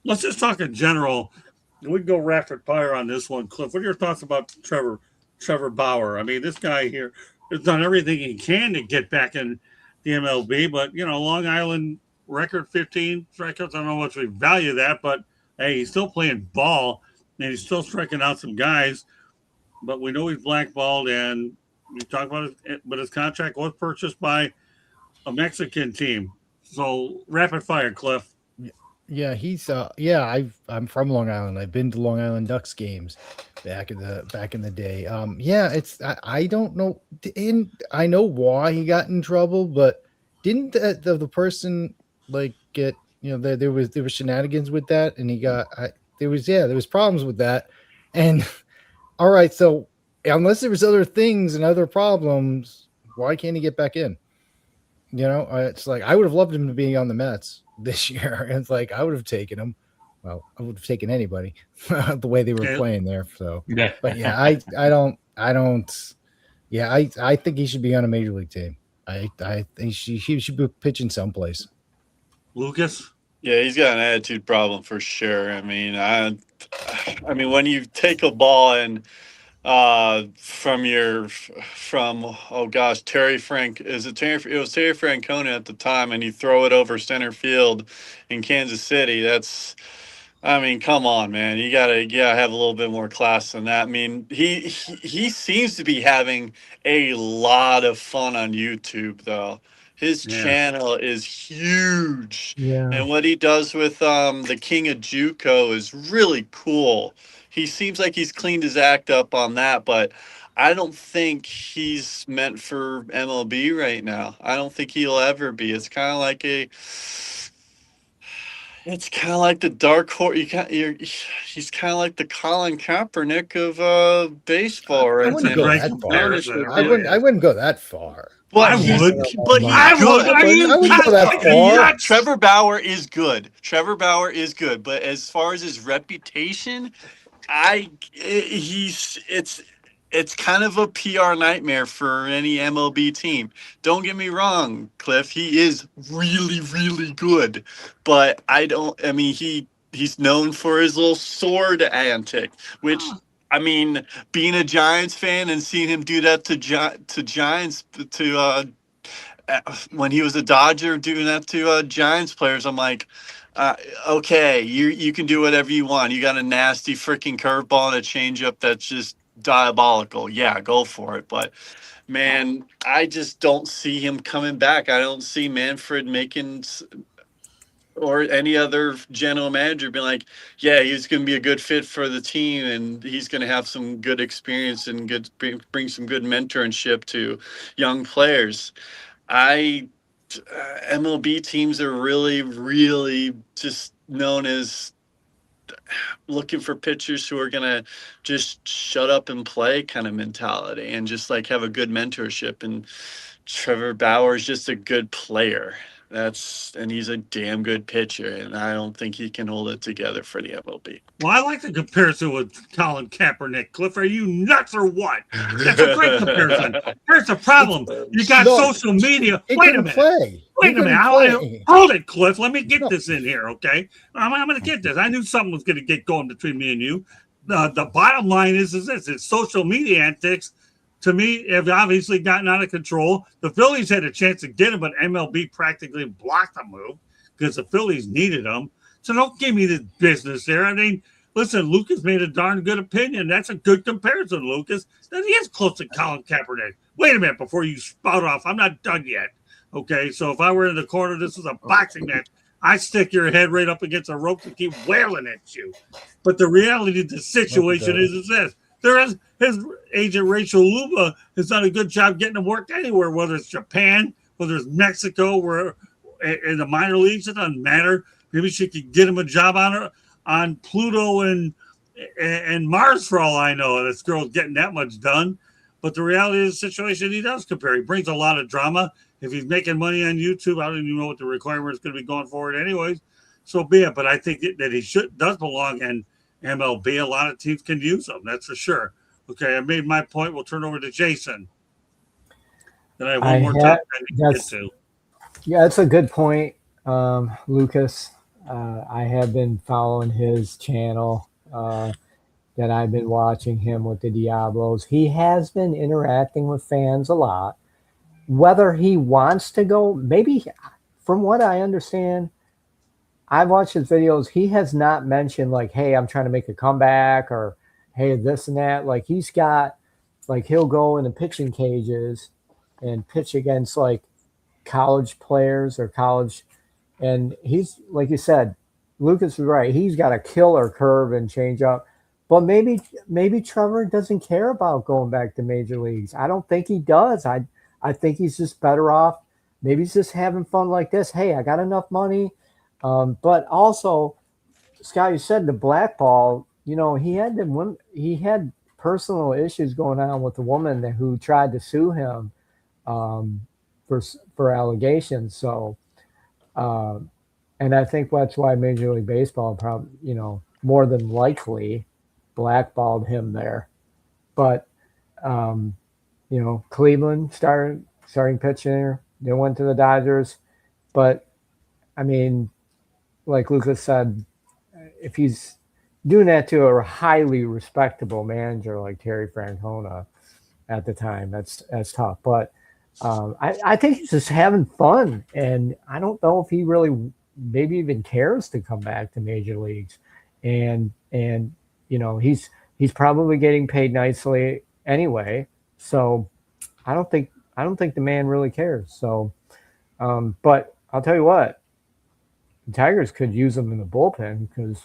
Let's just talk in general. We can go rapid fire on this one, Cliff. What are your thoughts about Trevor Bauer? I mean, this guy here has done everything he can to get back in the MLB, but Long Island record 15 strikeouts. I don't know what we value that, but hey, he's still playing ball and he's still striking out some guys. But we know he's blackballed, and we talk about it, but his contract was purchased by a Mexican team. So rapid fire, Cliff. Yeah, he's I'm from Long Island. I've been to Long Island Ducks games back in the day. Yeah, I don't know, and I know why he got in trouble, but didn't the person like get, there was shenanigans with that, and there was problems with that, and all right, so unless there was other things and other problems, why can't he get back in? It's like I would have loved him to be on the Mets this year. And it's like I would have taken him. Well, I would have taken anybody the way they were Yeah. playing there. So, Yeah. but yeah, I don't. Yeah, I think he should be on a major league team. I think he should be pitching someplace. Lucas? Yeah, he's got an attitude problem for sure. I mean, when you take a ball and oh gosh, it was Terry Francona at the time, and you throw it over center field in Kansas City. I mean, come on, man. You gotta have a little bit more class than that. I mean, he seems to be having a lot of fun on YouTube, though. His Yeah. channel is huge, Yeah. and what he does with the King of JUCO is really cool. He seems like he's cleaned his act up on that, but I don't think he's meant for MLB right now. I don't think he'll ever be. It's kind of like the dark horse. He's kind of like the Colin Kaepernick of baseball, I right? wouldn't now. go Great that far. comparison. I wouldn't go that far. But I he's- would. But he's I would. good. Are you I wouldn't go that fucking far. nuts? Trevor Bauer is good. But as far as his reputation, it's kind of a PR nightmare for any MLB team. Don't get me wrong, Cliff. He is really, really good, but he's known for his little sword antic, which. I mean, being a Giants fan and seeing him do that to Giants when he was a Dodger, doing that to Giants players, I'm like, okay, you can do whatever you want. You got a nasty freaking curveball and a changeup that's just diabolical. Yeah, go for it. But man, I just don't see him coming back. I don't see Manfred or any other general manager being like, yeah, he's going to be a good fit for the team, and he's going to have some good experience and bring some good mentorship to young players. MLB teams are really, really just known as looking for pitchers who are going to just shut up and play kind of mentality and just like have a good mentorship. And Trevor Bauer is just a good player. And he's a damn good pitcher, and I don't think he can hold it together for the MLB. Well, I like the comparison with Colin Kaepernick. Cliff, are you nuts or what? That's a great comparison. Here's the problem. You got No, social media. He Wait a couldn't minute. play. Wait He a minute. couldn't play. Hold it, Cliff. Let me get this in here, okay? I'm going to get this. I knew something was going to get going between me and you. The bottom line is this. It's social media antics, to me, have obviously gotten out of control. The Phillies had a chance to get him, but MLB practically blocked the move because the Phillies needed him. So don't give me this business there. I mean, listen, Lucas made a darn good opinion. That's a good comparison, Lucas. That he is close to Colin Kaepernick. Wait a minute before you spout off. I'm not done yet. Okay, so if I were in the corner, this is a boxing match. I'd stick your head right up against a rope and keep wailing at you. But the reality of the situation is this. His agent, Rachel Luba, has done a good job getting him work anywhere, whether it's Japan, whether it's Mexico, where in the minor leagues, it doesn't matter. Maybe she could get him a job on Pluto and Mars, for all I know. This girl's getting that much done. But the reality of the situation, he does compare. He brings a lot of drama. If he's making money on YouTube, I don't even know what the requirement is going to be going forward anyways. So be it. But I think that he does belong in MLB. A lot of teams can use him. That's for sure. Okay, I made my point. We'll turn over to Jason. Then I have one more topic I need to get to. Yeah, that's a good point, Lucas. I have been following his channel that I've been watching him with the Diablos. He has been interacting with fans a lot. Whether he wants to go, maybe from what I understand, I've watched his videos. He has not mentioned like, hey, I'm trying to make a comeback or hey, this and that. Like he's got, like he'll go in the pitching cages and pitch against like college players or college. And he's, like you said, Lucas was right. He's got a killer curve and change up. But maybe Trevor doesn't care about going back to major leagues. I don't think he does. I think he's just better off. Maybe he's just having fun like this. Hey, I got enough money. But also, Scott, you said the blackball. You know, he had personal issues going on with the woman who tried to sue him for allegations. So, and I think that's why Major League Baseball probably, more than likely blackballed him there. But Cleveland starting pitcher, they went to the Dodgers. But I mean, like Lucas said, if he's doing that to a highly respectable manager like Terry Francona at the time, that's tough. But I think he's just having fun, and I don't know if he really maybe even cares to come back to major leagues. And he's probably getting paid nicely anyway. So I don't think the man really cares. So, but I'll tell you what, the Tigers could use him in the bullpen because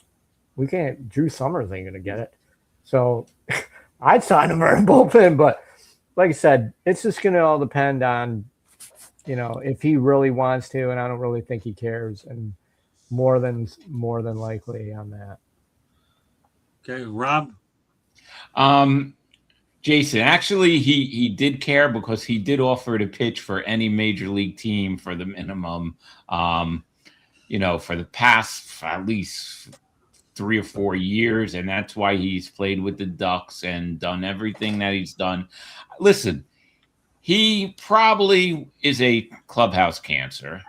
Drew Summers ain't going to get it. So I'd sign him for a bullpen, but like I said, it's just going to all depend on, if he really wants to, and I don't really think he cares, and more than likely on that. Okay, Rob. Jason, actually, he did care because he did offer to pitch for any major league team for the minimum. For the past at least 3 or 4 years, and that's why he's played with the Ducks and done everything that he's done. Listen, he probably is a clubhouse cancer.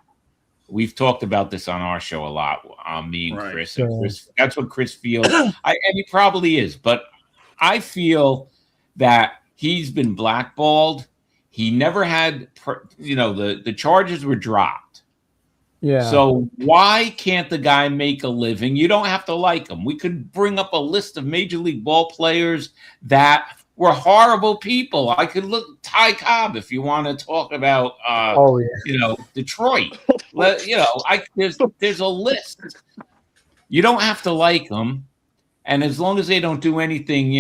We've talked about this on our show a lot, me and Chris. Sure. And Chris, that's what Chris feels. And he probably is. But I feel that he's been blackballed. He never had, the charges were dropped. Yeah. So why can't the guy make a living? You don't have to like him. We could bring up a list of major league ball players that were horrible people. I could look Ty Cobb if you want to talk about, Detroit. There's a list. You don't have to like them, and as long as they don't do anything,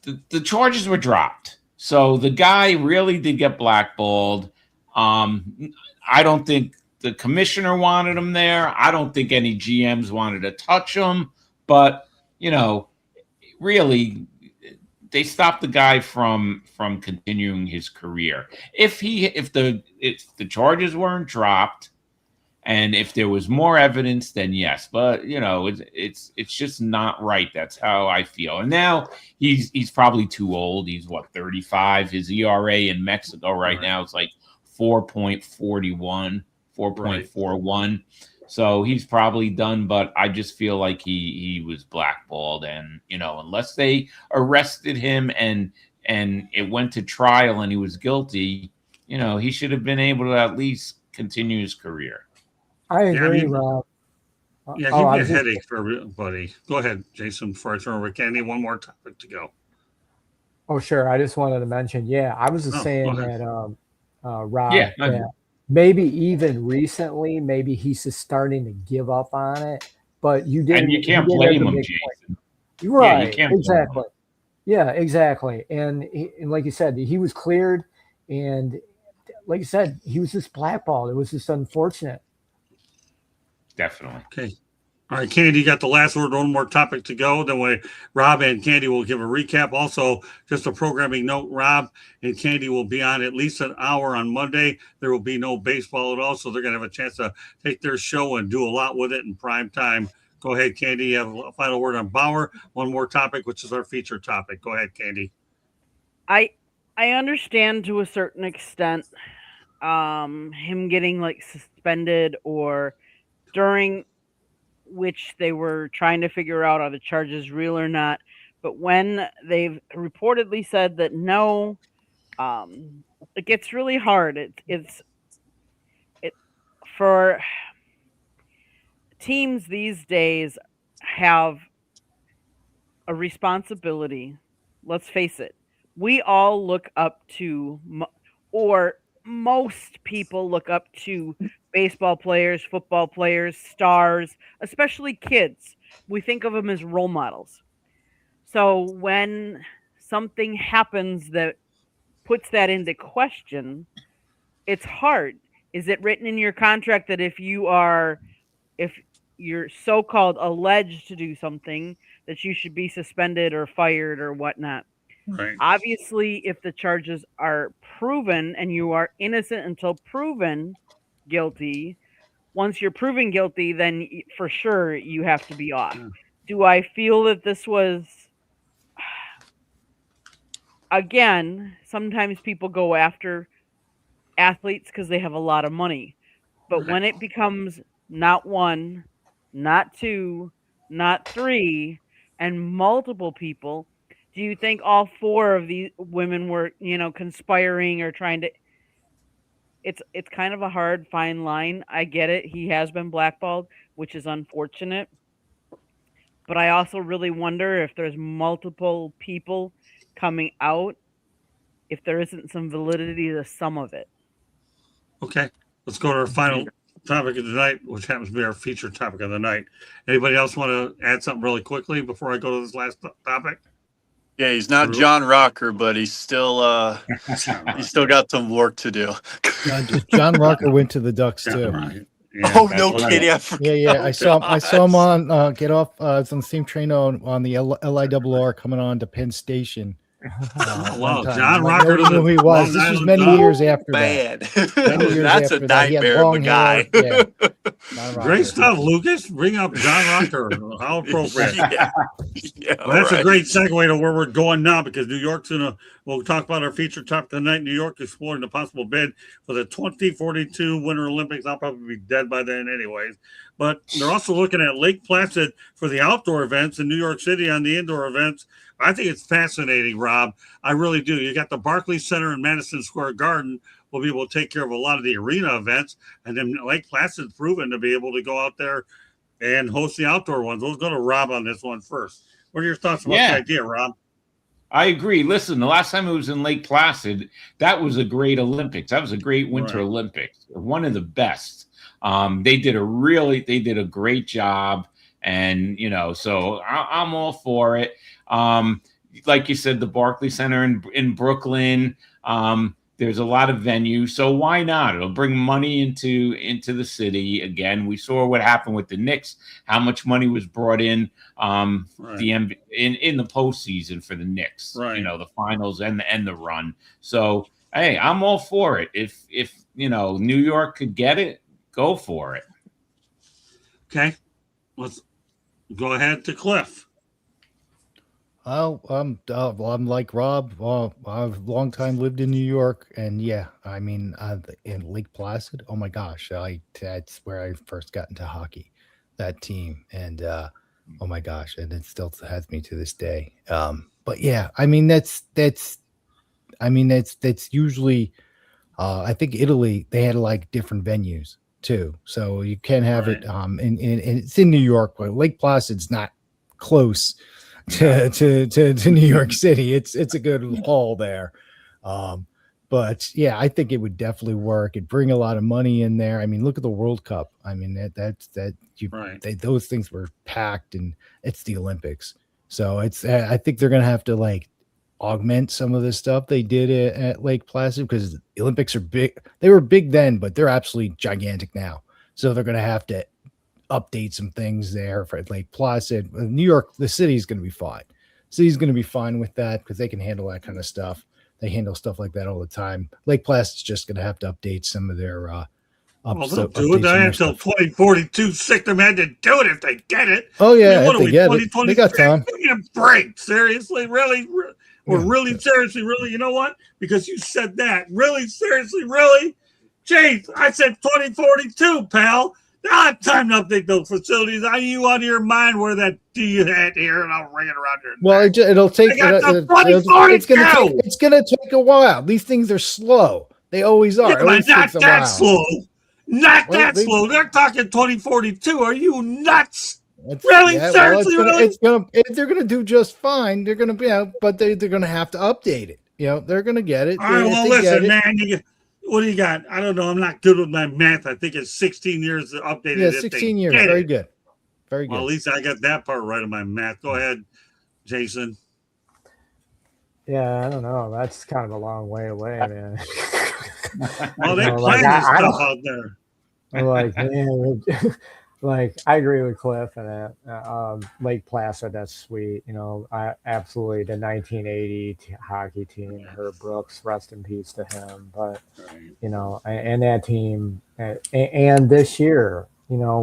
the charges were dropped. So the guy really did get blackballed. I don't think the commissioner wanted him there. I don't think any GMs wanted to touch him, but really they stopped the guy from continuing his career. If the charges weren't dropped and if there was more evidence, then yes, but it's just not right. That's how I feel. And now he's probably too old. He's 35. His ERA in Mexico right now is like 4.41, 4.41. So he's probably done, but I just feel like he was blackballed, and unless they arrested him and it went to trial and he was guilty, he should have been able to at least continue his career. I agree, Rob. Yeah, he'd be a headache for everybody. Go ahead, Jason, before I turn over Candy. One more topic to go. Oh, sure. I just wanted to mention, I was just saying that Rob, that maybe even recently, maybe he's just starting to give up on it. But you didn't. And you can't blame him, Jason. Right. Yeah, you can't exactly. Yeah, exactly. And like you said, he was cleared, and like you said, he was just blackballed. It was just unfortunate. Definitely. Okay. All right, Candy, you got the last word. One more topic to go. Then Rob and Candy will give a recap. Also, just a programming note, Rob and Candy will be on at least an hour on Monday. There will be no baseball at all, so they're going to have a chance to take their show and do a lot with it in prime time. Go ahead, Candy. You have a final word on Bauer. One more topic, which is our feature topic. Go ahead, Candy. I understand to a certain extent him getting suspended, or during which they were trying to figure out are the charges real or not. But when they've reportedly said that no, it gets really hard. It's for teams these days have a responsibility. Let's face it. We all look up to, or most people look up to baseball players, football players, stars, especially kids. We think of them as role models. So when something happens that puts that into question, it's hard. Is it written in your contract that if you're so-called alleged to do something that you should be suspended or fired or whatnot? Right. Obviously, if the charges are proven and you are innocent until proven guilty, once you're proven guilty, then for sure you have to be off. Yeah. Do I feel that this was, again, sometimes people go after athletes because they have a lot of money. But when it becomes not one, not two, not three, and multiple people, do you think all four of these women were, conspiring or trying to? It's kind of a hard fine line. I get it. He has been blackballed, which is unfortunate. But I also really wonder if there's multiple people coming out, if there isn't some validity to some of it. Okay, let's go to our final topic of the night, which happens to be our featured topic of the night. Anybody else want to add something really quickly before I go to this last topic? Yeah, he's not John Rocker, but he's still got some work to do. John Rocker went to the Ducks too. Right. Yeah, Oh, that's no what I- kidding! I forgot. Yeah. I saw him on get off. It's on the same train on the LIRR coming on to Penn Station. Oh, one wow, time. John Like, Rocker nobody to knew who he the was. Long This was Island many Ducks. years after that. Man, Many years that's a after that. He had nightmare of a long guy. hair. Yeah. John Rocker. Great stuff, Lucas. Bring up John Rocker. How appropriate. yeah, Well, that's a right. great segue to where we're going now, because New York's we'll talk about our featured topic tonight. New York exploring the possible bid for the 2042 Winter Olympics. I'll probably be dead by then anyways. But they're also looking at Lake Placid for the outdoor events and New York City on the indoor events. I think it's fascinating, Rob. I really do. You got the Barclays Center and Madison Square Garden will be able to take care of a lot of the arena events. And then Lake Placid's proven to be able to go out there and host the outdoor ones. We'll go to Rob on this one first. What are your thoughts about the idea, Rob? I agree. Listen, the last time it was in Lake Placid, that was a great Olympics. That was a great Winter Olympics, one of the best. They did a great job, and so I'm all for it. Like you said, the Barclays Center in Brooklyn. There's a lot of venues, so why not? It'll bring money into the city. Again, we saw what happened with the Knicks, how much money was brought in in the postseason for the Knicks. Right. The finals and the run. So hey, I'm all for it. If New York could get it, go for it. Okay, let's go ahead to Cliff. Oh, I'm like Rob. I've long time lived in New York, and yeah, I mean, in Lake Placid. Oh my gosh, that's where I first got into hockey, that team, and oh my gosh, and it still has me to this day. But yeah, I mean, that's usually, I think Italy, they had like different venues too, so you can have it. And it's in New York, but Lake Placid's not close to New York City. It's a good haul there. But yeah, I think it would definitely work. It'd bring a lot of money in there. I mean, look at the World Cup. I mean, those things were packed, and it's the Olympics. So I think they're going to have to like augment some of the stuff they did at Lake Placid, because the Olympics are big. They were big then, but they're absolutely gigantic now. So they're going to have to update some things there for Lake Placid. New York, the city's going to be fine. City's going to be fine with that because they can handle that kind of stuff. They handle stuff like that all the time. Lake Placid's just going to have to update some of their Well, they'll do it. They until 2042. Sick them had to do it if they get it. Oh yeah, what if are they we, get it. They got time. Give me a break. Seriously, really? We're really seriously, really. You know what? Because you said that. Really, seriously, really? Jeez, I said 2042, pal. Now it's time to update those facilities. Are you out of your mind? Wear that D hat here, and I'll ring it around your neck. Well, it'll take. It's gonna take a while. These things are slow. They always are. Yeah, but not that slow. Not that slow. They're talking 2042. Are you nuts? Really? Seriously? They're gonna do just fine. They're gonna be out, but they're gonna have to update it. They're gonna get it. All right, well, listen, man. what do you got? I don't know. I'm not good with my math. I think it's 16 years updated. Yeah, if they 16 years. get Very it. good. Very Well, at good. least I got that part right in my math. Go ahead, Jason. Yeah, I don't know. That's kind of a long way away, man. Well, they You know, plan like, this I stuff don't- out there. I'm like, man, like I agree with Cliff and Lake Placid. That's sweet. You know, I absolutely the 1980 hockey team. Herb Brooks, rest in peace to him. But you know, and that team, and this year, you know,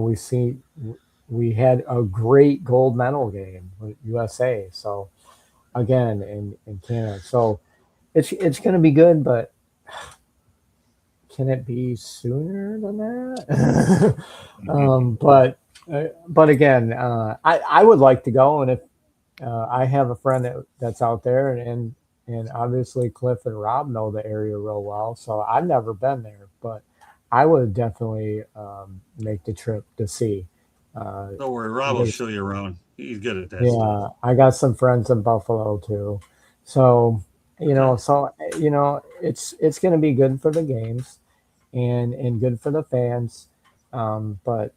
we had a great gold medal game with USA. So again, in Canada, so it's going to be good, but can it be sooner than that? But again, I would like to go, and if I have a friend that's out there, and obviously Cliff and Rob know the area real well, so I've never been there, but I would definitely make the trip to see. Don't worry, Rob will show you around. He's good at that stuff. Yeah, I got some friends in Buffalo too, so it's going to be good for the games, and good for the fans, but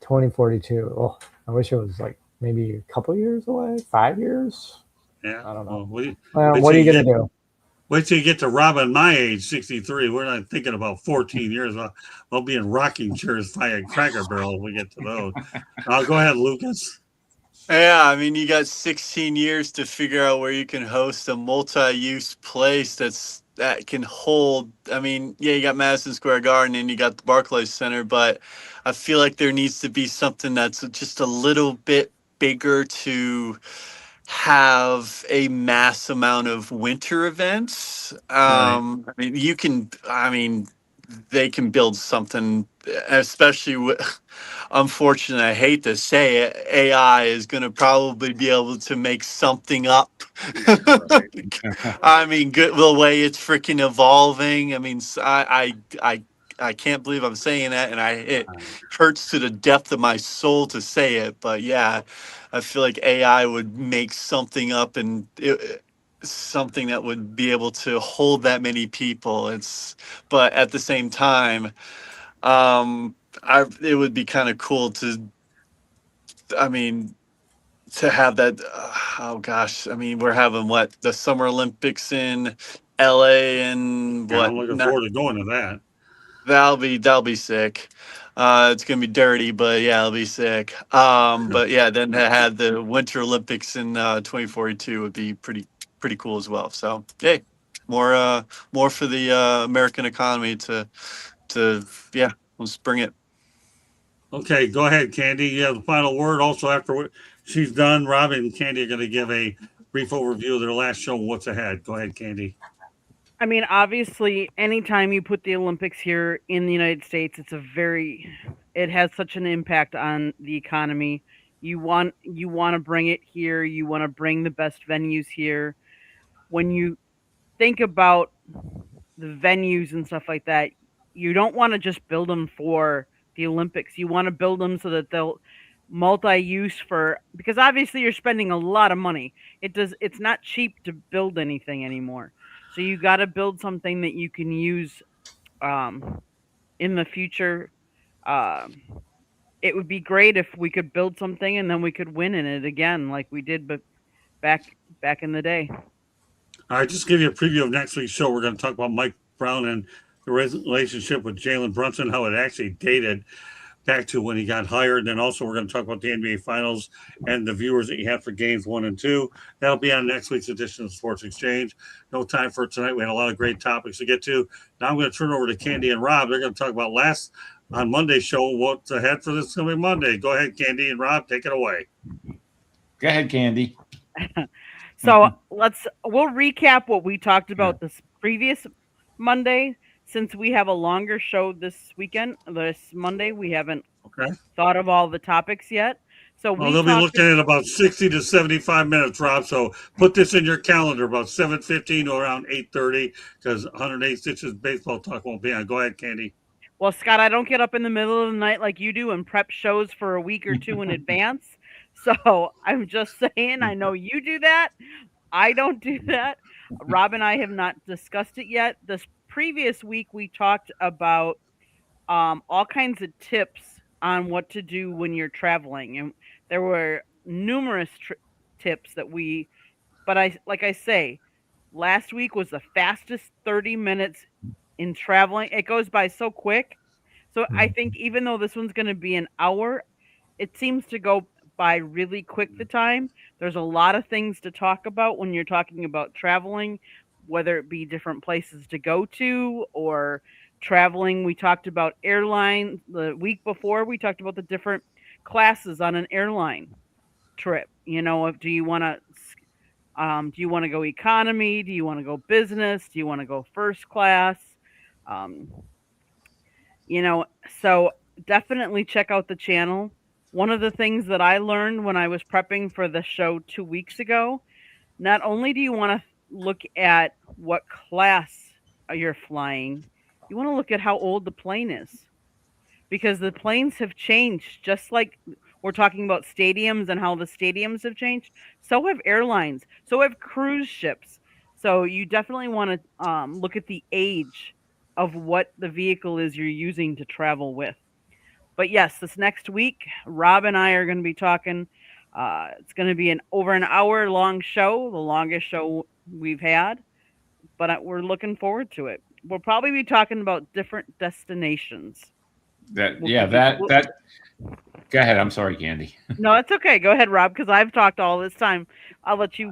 2042. Oh, I wish it was like maybe a couple years away, 5 years. Yeah. I don't know. Well, What are you going to do? wait till you get to Robin my age, 63. We're not thinking about 14 years. I'll be in rocking chairs fighting Cracker Barrel if we get to those. Go ahead, Lucas. Yeah, I mean, you got 16 years to figure out where you can host a multi-use place that can hold. I mean, yeah, you got Madison Square Garden and you got the Barclays Center, but I feel like there needs to be something that's just a little bit bigger to have a mass amount of winter events. I mean, they can build something, especially with, unfortunately, I hate to say it, AI is going to probably be able to make something up. I mean, good the way it's freaking evolving. I mean, I can't believe I'm saying that, and it hurts to the depth of my soul to say it. But yeah, I feel like AI would make something up, and something that would be able to hold that many people. But at the same time, it would be kind of cool to, I mean, to have that. Oh gosh, I mean, we're having the Summer Olympics in LA, and Yeah, I'm looking forward to going to that. That'll be sick. It's gonna be dirty, but yeah, it'll be sick. But yeah, then to have the Winter Olympics in 2042 would be pretty cool as well. So hey, more for the American economy to yeah, let's bring it. Okay, go ahead, Candy. You have the final word. Also, after she's done, Robin and Candy are going to give a brief overview of their last show and what's ahead. Go ahead, Candy. I mean, obviously, anytime you put the Olympics here in the United States, it has such an impact on the economy. You want to bring it here. You want to bring the best venues here. When you think about the venues and stuff like that, you don't want to just build them for the Olympics. You want to build them so that they'll multi-use because obviously you're spending a lot of money. It's not cheap to build anything anymore. So you got to build something that you can use in the future. It would be great if we could build something and then we could win in it again, like we did, but back in the day. All right, just give you a preview of next week's show. We're going to talk about Mike Brown and the relationship with Jalen Brunson, how it actually dated back to when he got hired. And also, we're going to talk about the NBA Finals and the viewers that you have for games 1 and 2. That'll be on next week's edition of Sports Exchange. No time for it tonight. We had a lot of great topics to get to. Now I'm going to turn over to Candy and Rob. They're going to talk about on Monday's show, what's ahead for this coming Monday. Go ahead, Candy and Rob. Take it away. Go ahead, Candy. So we'll recap what we talked about this previous Monday. Since we have a longer show this Monday, we haven't thought of all the topics yet. So they'll be looking at about 60 to 75 minutes, Rob. So put this in your calendar about 7:15 or around 8:30, because 108 Stitches baseball talk won't be on. Go ahead, Candy. Well, Scott, I don't get up in the middle of the night like you do and prep shows for a week or two in advance. So I'm just saying, I know you do that. I don't do that. Rob and I have not discussed it yet. This previous week we talked about all kinds of tips on what to do when you're traveling, and there were numerous tips that but like I say, last week was the fastest 30 minutes in traveling. It goes by so quick. So I think even though this one's going to be an hour, it seems to go by really quick the time. There's a lot of things to talk about when you're talking about traveling, whether it be different places to go to or traveling. We talked about airline the week before. We talked about the different classes on an airline trip. Do you want to go economy? Do you want to go business? Do you want to go first class? So definitely check out the channel. One of the things that I learned when I was prepping for the show 2 weeks ago, not only do you want to look at what class you're flying, you want to look at how old the plane is, because the planes have changed. Just like we're talking about stadiums and how the stadiums have changed, so have airlines, so have cruise ships. So you definitely want to look at the age of what the vehicle is you're using to travel with. But yes, this next week, Rob and I are going to be talking. It's going to be over an hour long show, the longest show we've had, but we're looking forward to it. We'll probably be talking about different destinations. Go ahead. I'm sorry, Candy. No, it's okay. Go ahead, Rob, because I've talked all this time. I'll let you.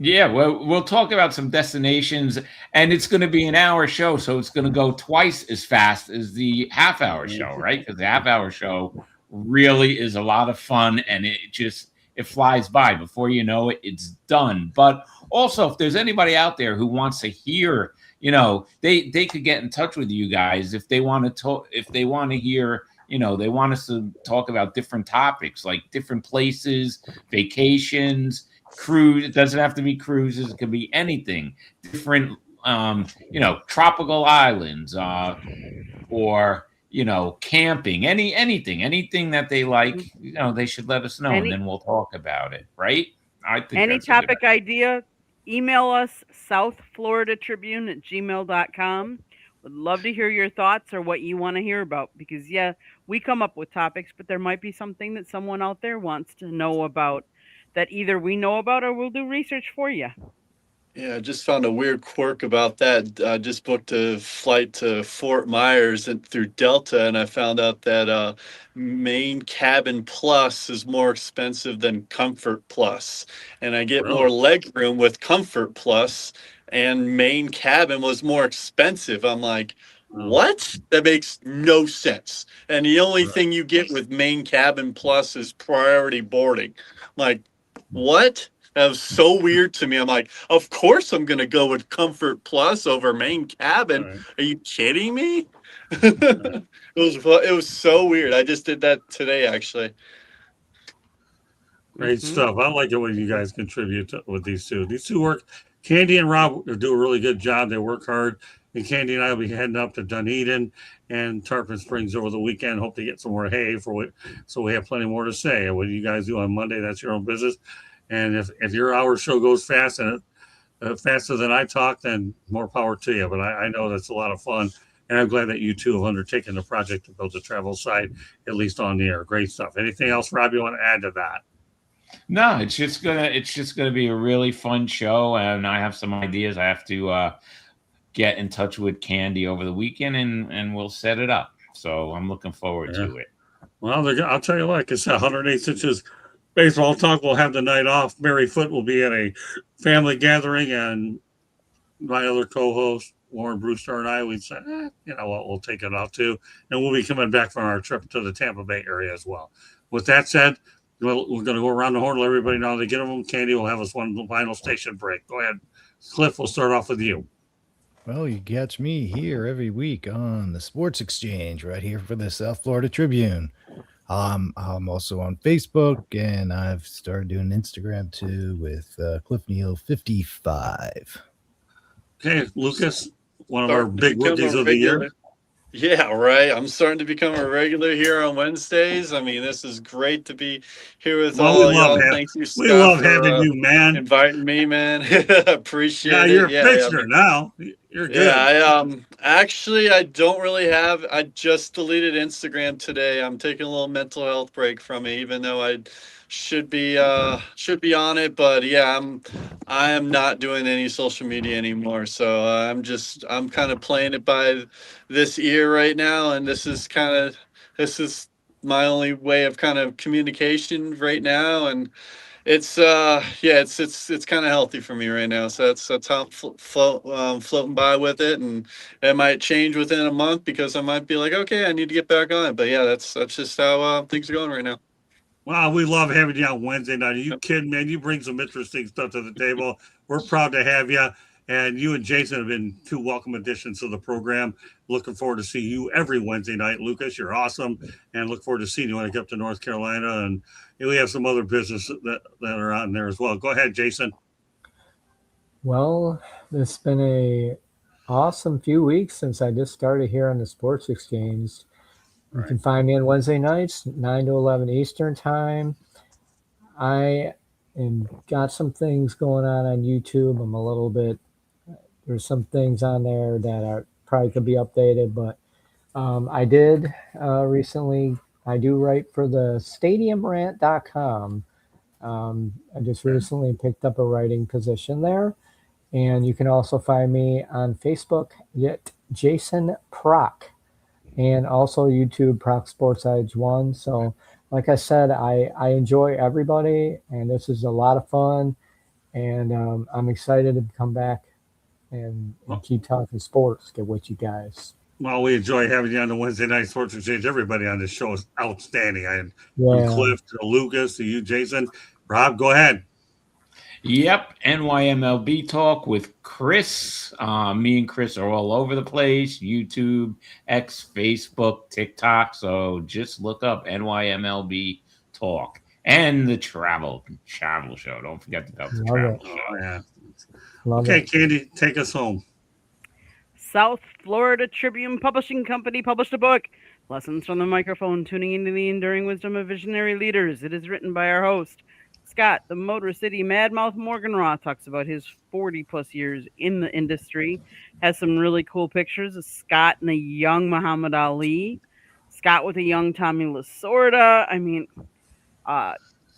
Yeah, well, we'll talk about some destinations, and it's going to be an hour show, so it's going to go twice as fast as the half-hour show, right? Because the half-hour show really is a lot of fun, and it flies by. Before you know it, it's done. But also, if there's anybody out there who wants to hear, they could get in touch with you guys if they want to talk. If they want to hear, they want us to talk about different topics, like different places, vacations. Cruise. It doesn't have to be cruises. It could be anything. Different, tropical islands, or camping. Anything that they like. They should let us know, and then we'll talk about it. Right? I think any topic idea. Email us southfloridatribune@gmail.com. Would love to hear your thoughts or what you want to hear about, because we come up with topics, but there might be something that someone out there wants to know about, that either we know about or we'll do research for you. Yeah, I just found a weird quirk about that. I just booked a flight to Fort Myers through Delta, and I found out that Main Cabin Plus is more expensive than Comfort Plus. And I get more leg room with Comfort Plus, and Main Cabin was more expensive. I'm like, what? That makes no sense. And the only thing you get with Main Cabin Plus is priority boarding. I'm like, what? That was so weird to me. I'm like, of course I'm going to go with Comfort Plus over Main Cabin. Right. Are you kidding me? It was so weird. I just did that today, actually. Great stuff. I like it when you guys contribute with these two. These two work. Candy and Rob do a really good job. They work hard. And Candy and I will be heading up to Dunedin and Tarpon Springs over the weekend. Hope to get some more hay so we have plenty more to say. What you guys do on Monday, that's your own business. And if your hour show goes fast and faster than I talk, then more power to you. But I know that's a lot of fun. And I'm glad that you two have undertaken the project to build a travel site, at least on the air. Great stuff. Anything else, Rob, you want to add to that? No, it's just gonna be a really fun show, and I have some ideas. I have to get in touch with Candy over the weekend, and we'll set it up. So I'm looking forward to it. Well, I'll tell you what, because 108 Inches Baseball Talk will have the night off. Mary Foote will be at a family gathering, and my other co-host, Warren Brewster, and I, we said, you know what, we'll take it off too. And we'll be coming back from our trip to the Tampa Bay area as well. With that said, we're going to go around the horn, let everybody know they get them. Candy will have us one final station break. Go ahead. Cliff, we'll start off with you. Well, you catch me here every week on the Sports Exchange right here for the South Florida Tribune. I'm also on Facebook, and I've started doing Instagram too with Cliff Neal 55. Okay, Lucas, one of our big rookies of the year. Yeah, right. I'm starting to become a regular here on Wednesdays. I mean, this is great to be here with all y'all. Thank you, Scott, we love having you, man. Inviting me, man. Appreciate it. You're a fixture now. You're good. Yeah, I don't really have. I just deleted Instagram today. I'm taking a little mental health break from it, even though I should be on it. But yeah, I am not doing any social media anymore. So I'm kind of playing it by this ear right now, and this is my only way of kind of communication right now, and it's kind of healthy for me right now. So that's how I'm floating by with it, and it might change within a month because I might be like, okay, I need to get back on it. But yeah, that's just how things are going right now. Wow, we love having you on Wednesday night. Are you kidding, man? You bring some interesting stuff to the table. We're proud to have you. And you and Jason have been two welcome additions to the program. Looking forward to see you every Wednesday night. Lucas, you're awesome. And look forward to seeing you when I get up to North Carolina. And we have some other business that are on there as well. Go ahead, Jason. Well, it's been a awesome few weeks since I just started here on the Sports Exchange. You can find me on Wednesday nights, 9 to 11 Eastern time. I got some things going on YouTube. I'm a little bit, there's some things on there that are probably could be updated, but I did recently, I do write for the stadiumrant.com. I just recently picked up a writing position there. And you can also find me on Facebook at Jason Proc, and also YouTube Proc Sports Edge 1. So like I said, I enjoy everybody, and this is a lot of fun, and I'm excited to come back and keep talking sports with you guys. Well, we enjoy having you on the Wednesday Night Sports Exchange. Everybody on this show is outstanding. I had from Cliff to Lucas to you, Jason. Rob, go ahead. Yep, NYMLB Talk with Chris. Me and Chris are all over the place. YouTube, X, Facebook, TikTok. So just look up NYMLB Talk and the Travel Show. Don't forget about the Travel Show. Oh, yeah. Okay, Candy, take us home. South Florida Tribune Publishing Company published a book, Lessons from the Microphone, Tuning into the Enduring Wisdom of Visionary Leaders. It is written by our host, Scott, the Motor City Madmouth Morganroth, talks about his 40-plus years in the industry, has some really cool pictures of Scott and a young Muhammad Ali, Scott with a young Tommy Lasorda,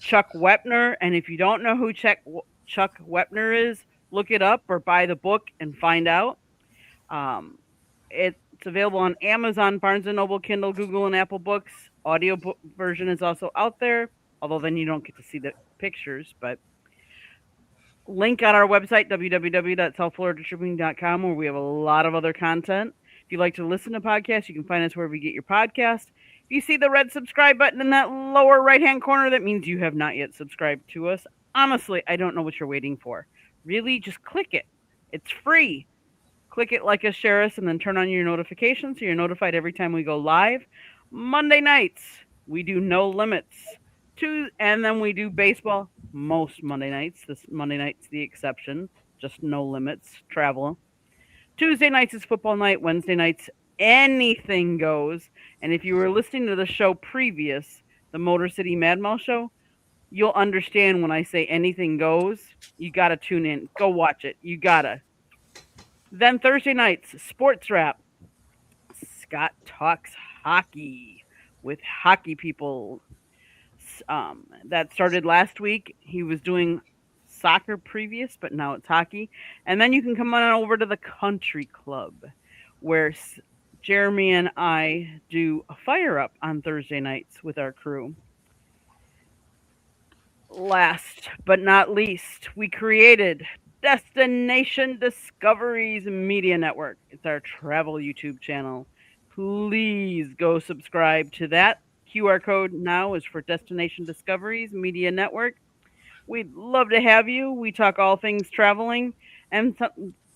Chuck Wepner, and if you don't know who Chuck Wepner is, look it up or buy the book and find out. It's available on Amazon, Barnes & Noble, Kindle, Google, and Apple Books. Audio book version is also out there, although then you don't get to see the pictures. But link on our website, www.southfloridatribune.com, where we have a lot of other content. If you like to listen to podcasts, you can find us wherever you get your podcast. If you see the red subscribe button in that lower right-hand corner, that means you have not yet subscribed to us. Honestly, I don't know what you're waiting for. Really, just click it. It's free. Click it, like us, share us, and then turn on your notifications so you're notified every time we go live. Monday nights, we do No Limits. And then we do baseball most Monday nights. This Monday night's the exception. Just No Limits, travel. Tuesday nights is football night. Wednesday nights, anything goes. And if you were listening to the show previous, the Motor City Madmouth show, you'll understand when I say anything goes. You got to tune in. Go watch it. You got to. Then Thursday nights, sports wrap. Scott talks hockey with hockey people. That started last week. He was doing soccer previous, but now it's hockey. And then you can come on over to the country club, where Jeremy and I do a fire up on Thursday nights with our crew. Last but not least, we created Destination Discoveries Media Network. It's our travel YouTube channel. Please go subscribe to that. QR code now is for Destination Discoveries Media Network. We'd love to have you. We talk all things traveling. And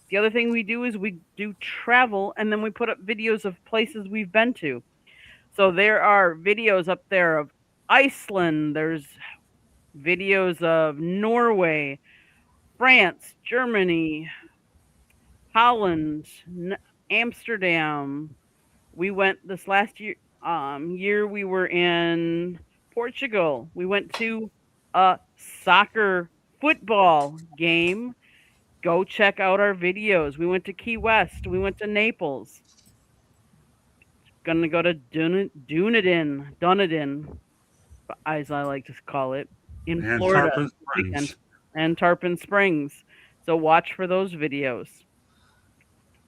the other thing we do is we do travel, and then we put up videos of places we've been to. So there are videos up there of Iceland. There's videos of Norway, France, Germany, Holland, Amsterdam. We went this last year. We were in Portugal. We went to a soccer football game Go check out our videos. We went to Key West. We went to Naples. Gonna go to Dunedin, as I like to call it, in And Florida. Tarpon weekend, Springs. and Tarpon Springs. So watch for those videos.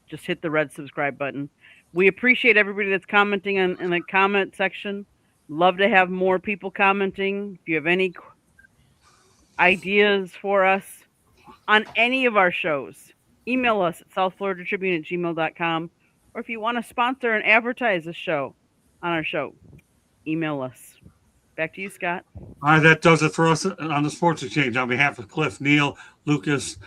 Just hit the red subscribe button. We appreciate everybody that's commenting in the comment section. Love to have more people commenting. If you have any ideas for us on any of our shows, email us at southfloridatribune@gmail.com. Or if you want to sponsor and advertise a show on our show, email us. Back to you, Scott. All right, that does it for us on the Sports Exchange. On behalf of Cliff, Neil, Lucas,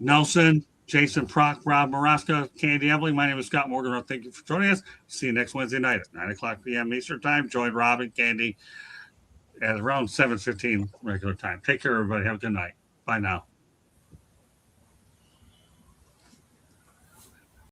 Nelson, Jason Prock, Rob Maraska, Candy Emily, my name is Scott Morgan. Thank you for joining us. See you next Wednesday night at 9 o'clock p.m. Eastern Time. Join Rob and Candy at around 7:15 regular time. Take care, everybody. Have a good night. Bye now.